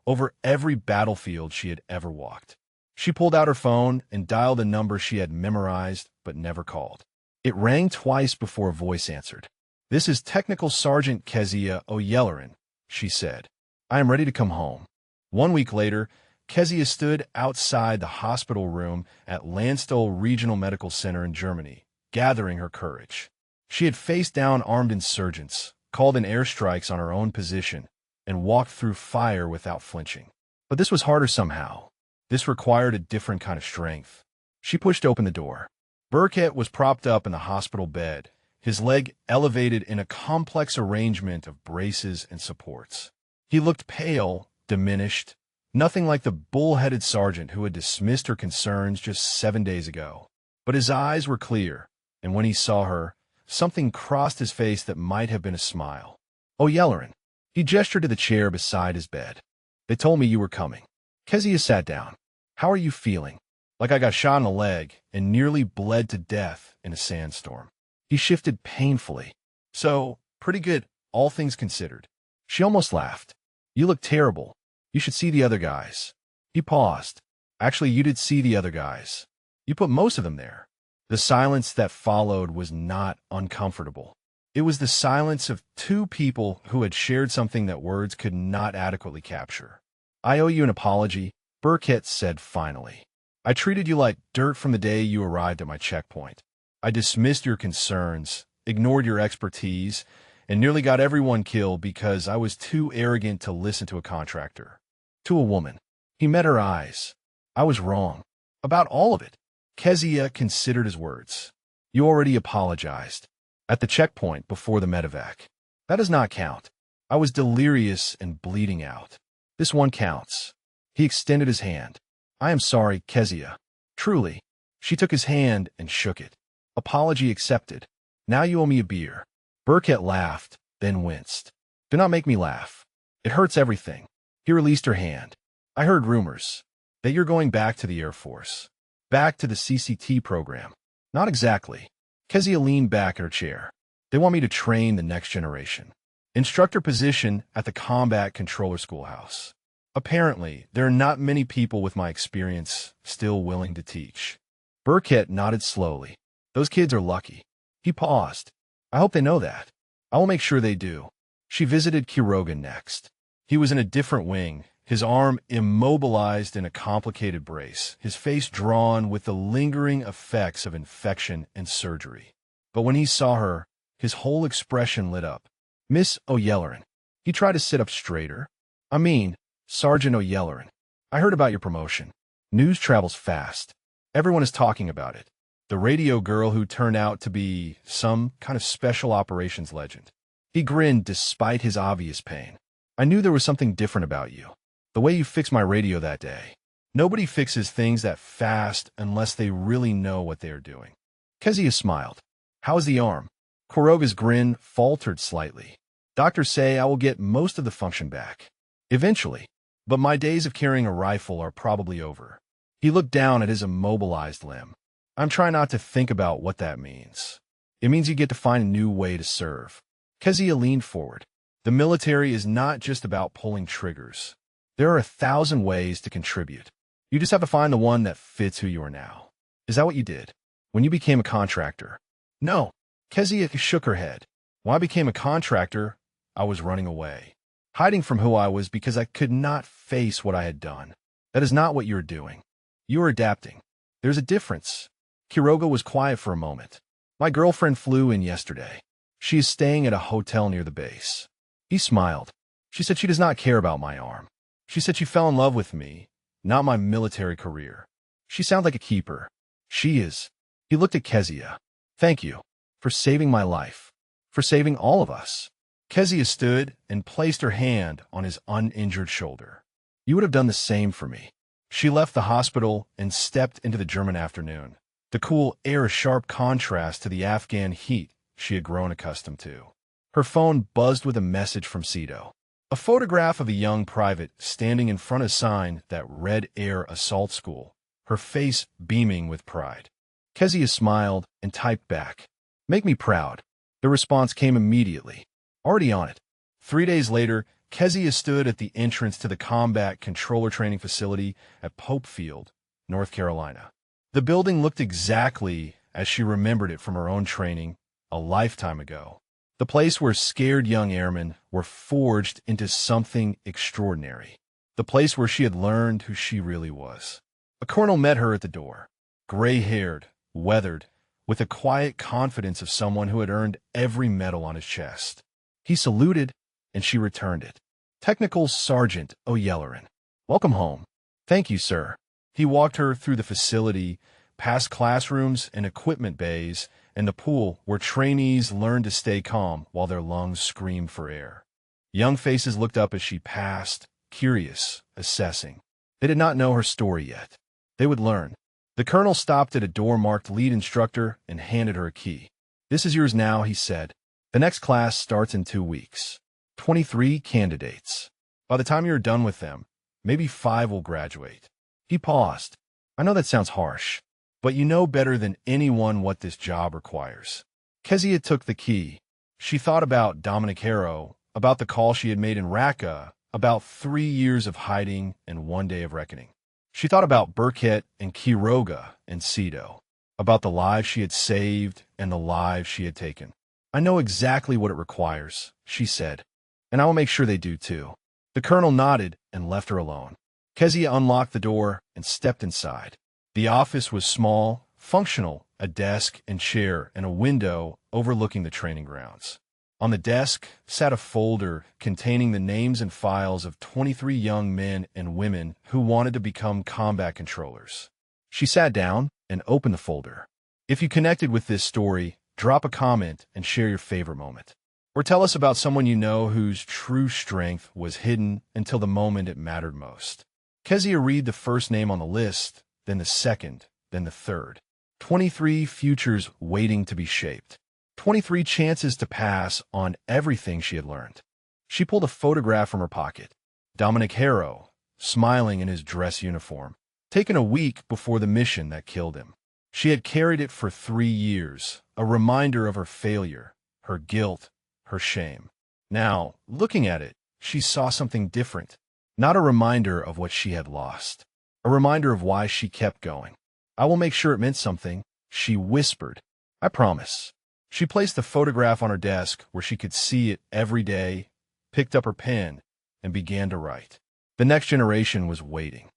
over every battlefield she had ever walked. She pulled out her phone and dialed a number she had memorized but never called. It rang twice before a voice answered. This is Technical Sergeant Kezia O'Yelleran, she said. I am ready to come home. 1 week later, Kezia stood outside the hospital room at Landstuhl Regional Medical Center in Germany, gathering her courage. She had faced down armed insurgents, called in airstrikes on her own position, and walked through fire without flinching. But this was harder somehow. This required a different kind of strength. She pushed open the door. Burkett was propped up in the hospital bed, his leg elevated in a complex arrangement of braces and supports. He looked pale, diminished, nothing like the bull-headed sergeant who had dismissed her concerns just 7 days ago. But his eyes were clear, and when he saw her, something crossed his face that might have been a smile. O'Yelleran. He gestured to the chair beside his bed. They told me you were coming. Kezia sat down. How are you feeling? Like I got shot in the leg and nearly bled to death in a sandstorm. He shifted painfully. So, pretty good, all things considered. She almost laughed. You look terrible. You should see the other guys. He paused. Actually, you did see the other guys. You put most of them there. The silence that followed was not uncomfortable. It was the silence of two people who had shared something that words could not adequately capture. "I owe you an apology," Burkett said finally. "I treated you like dirt from the day you arrived at my checkpoint. I dismissed your concerns, ignored your expertise, and nearly got everyone killed because I was too arrogant to listen to a contractor." To a woman. He met her eyes. "I was wrong. About all of it." Kezia considered his words. "You already apologized. At the checkpoint before the medevac. That does not count. I was delirious and bleeding out. This one counts." He extended his hand. "I am sorry, Kezia. Truly." She took his hand and shook it. "Apology accepted. Now you owe me a beer." Burkett laughed, then winced. "Do not make me laugh. It hurts everything." He released her hand. "I heard rumors that you're going back to the Air Force. Back to the CCT program." "Not exactly." Kezia leaned back in her chair. "They want me to train the next generation. Instructor position at the Combat Controller Schoolhouse. Apparently, there are not many people with my experience still willing to teach." Burkett nodded slowly. "Those kids are lucky." He paused. "I hope they know that. I will make sure they do." She visited Quiroga next. He was in a different wing, his arm immobilized in a complicated brace, his face drawn with the lingering effects of infection and surgery. But when he saw her, his whole expression lit up. "Miss O'Yelleran." He tried to sit up straighter. "I mean, Sergeant O'Yelleran. I heard about your promotion. News travels fast. Everyone is talking about it. The radio girl who turned out to be some kind of special operations legend." He grinned despite his obvious pain. "I knew there was something different about you. The way you fixed my radio that day. Nobody fixes things that fast unless they really know what they are doing." Kezia smiled. "How is the arm?" Quiroga's grin faltered slightly. "Doctors say I will get most of the function back. Eventually. But my days of carrying a rifle are probably over." He looked down at his immobilized limb. "I'm trying not to think about what that means. It means you get to find a new way to serve." Kezia leaned forward. "The military is not just about pulling triggers. There are 1,000 ways to contribute. You just have to find the one that fits who you are now." "Is that what you did? When you became a contractor?" "No." Kezia shook her head. "When I became a contractor, I was running away. Hiding from who I was because I could not face what I had done. That is not what you are doing. You are adapting. There's a difference." Quiroga was quiet for a moment. "My girlfriend flew in yesterday. She is staying at a hotel near the base." He smiled. "She said she does not care about my arm. She said she fell in love with me, not my military career. She sounds like a keeper." "She is." He looked at Kezia. "Thank you for saving my life, for saving all of us." Kezia stood and placed her hand on his uninjured shoulder. "You would have done the same for me." She left the hospital and stepped into the German afternoon. The cool air a sharp contrast to the Afghan heat she had grown accustomed to. Her phone buzzed with a message from Cito. A photograph of a young private standing in front of a sign that read Air Assault School, her face beaming with pride. Kezia smiled and typed back, "Make me proud." The response came immediately. "Already on it." 3 days later, Kezia stood at the entrance to the Combat Controller Training Facility at Pope Field, North Carolina. The building looked exactly as she remembered it from her own training a lifetime ago. The place where scared young airmen were forged into something extraordinary. The place where she had learned who she really was. A colonel met her at the door, gray-haired, weathered, with the quiet confidence of someone who had earned every medal on his chest. He saluted, and she returned it. "Technical Sergeant O'Yelleran. Welcome home." "Thank you, sir." He walked her through the facility, past classrooms and equipment bays, and the pool where trainees learned to stay calm while their lungs screamed for air. Young faces looked up as she passed, curious, assessing. They did not know her story yet. They would learn. The colonel stopped at a door marked Lead Instructor and handed her a key. "This is yours now," he said. "The next class starts in 2 weeks. 23 candidates. By the time you're done with them, maybe 5 will graduate." He paused. "I know that sounds harsh, but you know better than anyone what this job requires." Kezia took the key. She thought about Dominic Harrow, about the call she had made in Raqqa, about 3 years of hiding and 1 day of reckoning. She thought about Burkett and Quiroga and Cito, about the lives she had saved and the lives she had taken. I know exactly what it requires, she said, and I will make sure they do too. The colonel nodded and left her alone. Kezia unlocked the door and stepped inside. The office was small, functional, a desk and chair and a window overlooking the training grounds. On the desk sat a folder containing the names and files of 23 young men and women who wanted to become combat controllers. She sat down and opened the folder. If you connected with this story, drop a comment and share your favorite moment. Or tell us about someone you know whose true strength was hidden until the moment it mattered most. Kezia read the first name on the list, then the second, then the third. 23 futures waiting to be shaped. 23 chances to pass on everything she had learned. She pulled a photograph from her pocket. Dominic Harrow, smiling in his dress uniform, taken a week before the mission that killed him. She had carried it for 3 years, a reminder of her failure, her guilt, her shame. Now, looking at it, she saw something different. Not a reminder of what she had lost. A reminder of why she kept going. I will make sure it meant something, she whispered. I promise. She placed the photograph on her desk where she could see it every day, picked up her pen, and began to write. The next generation was waiting.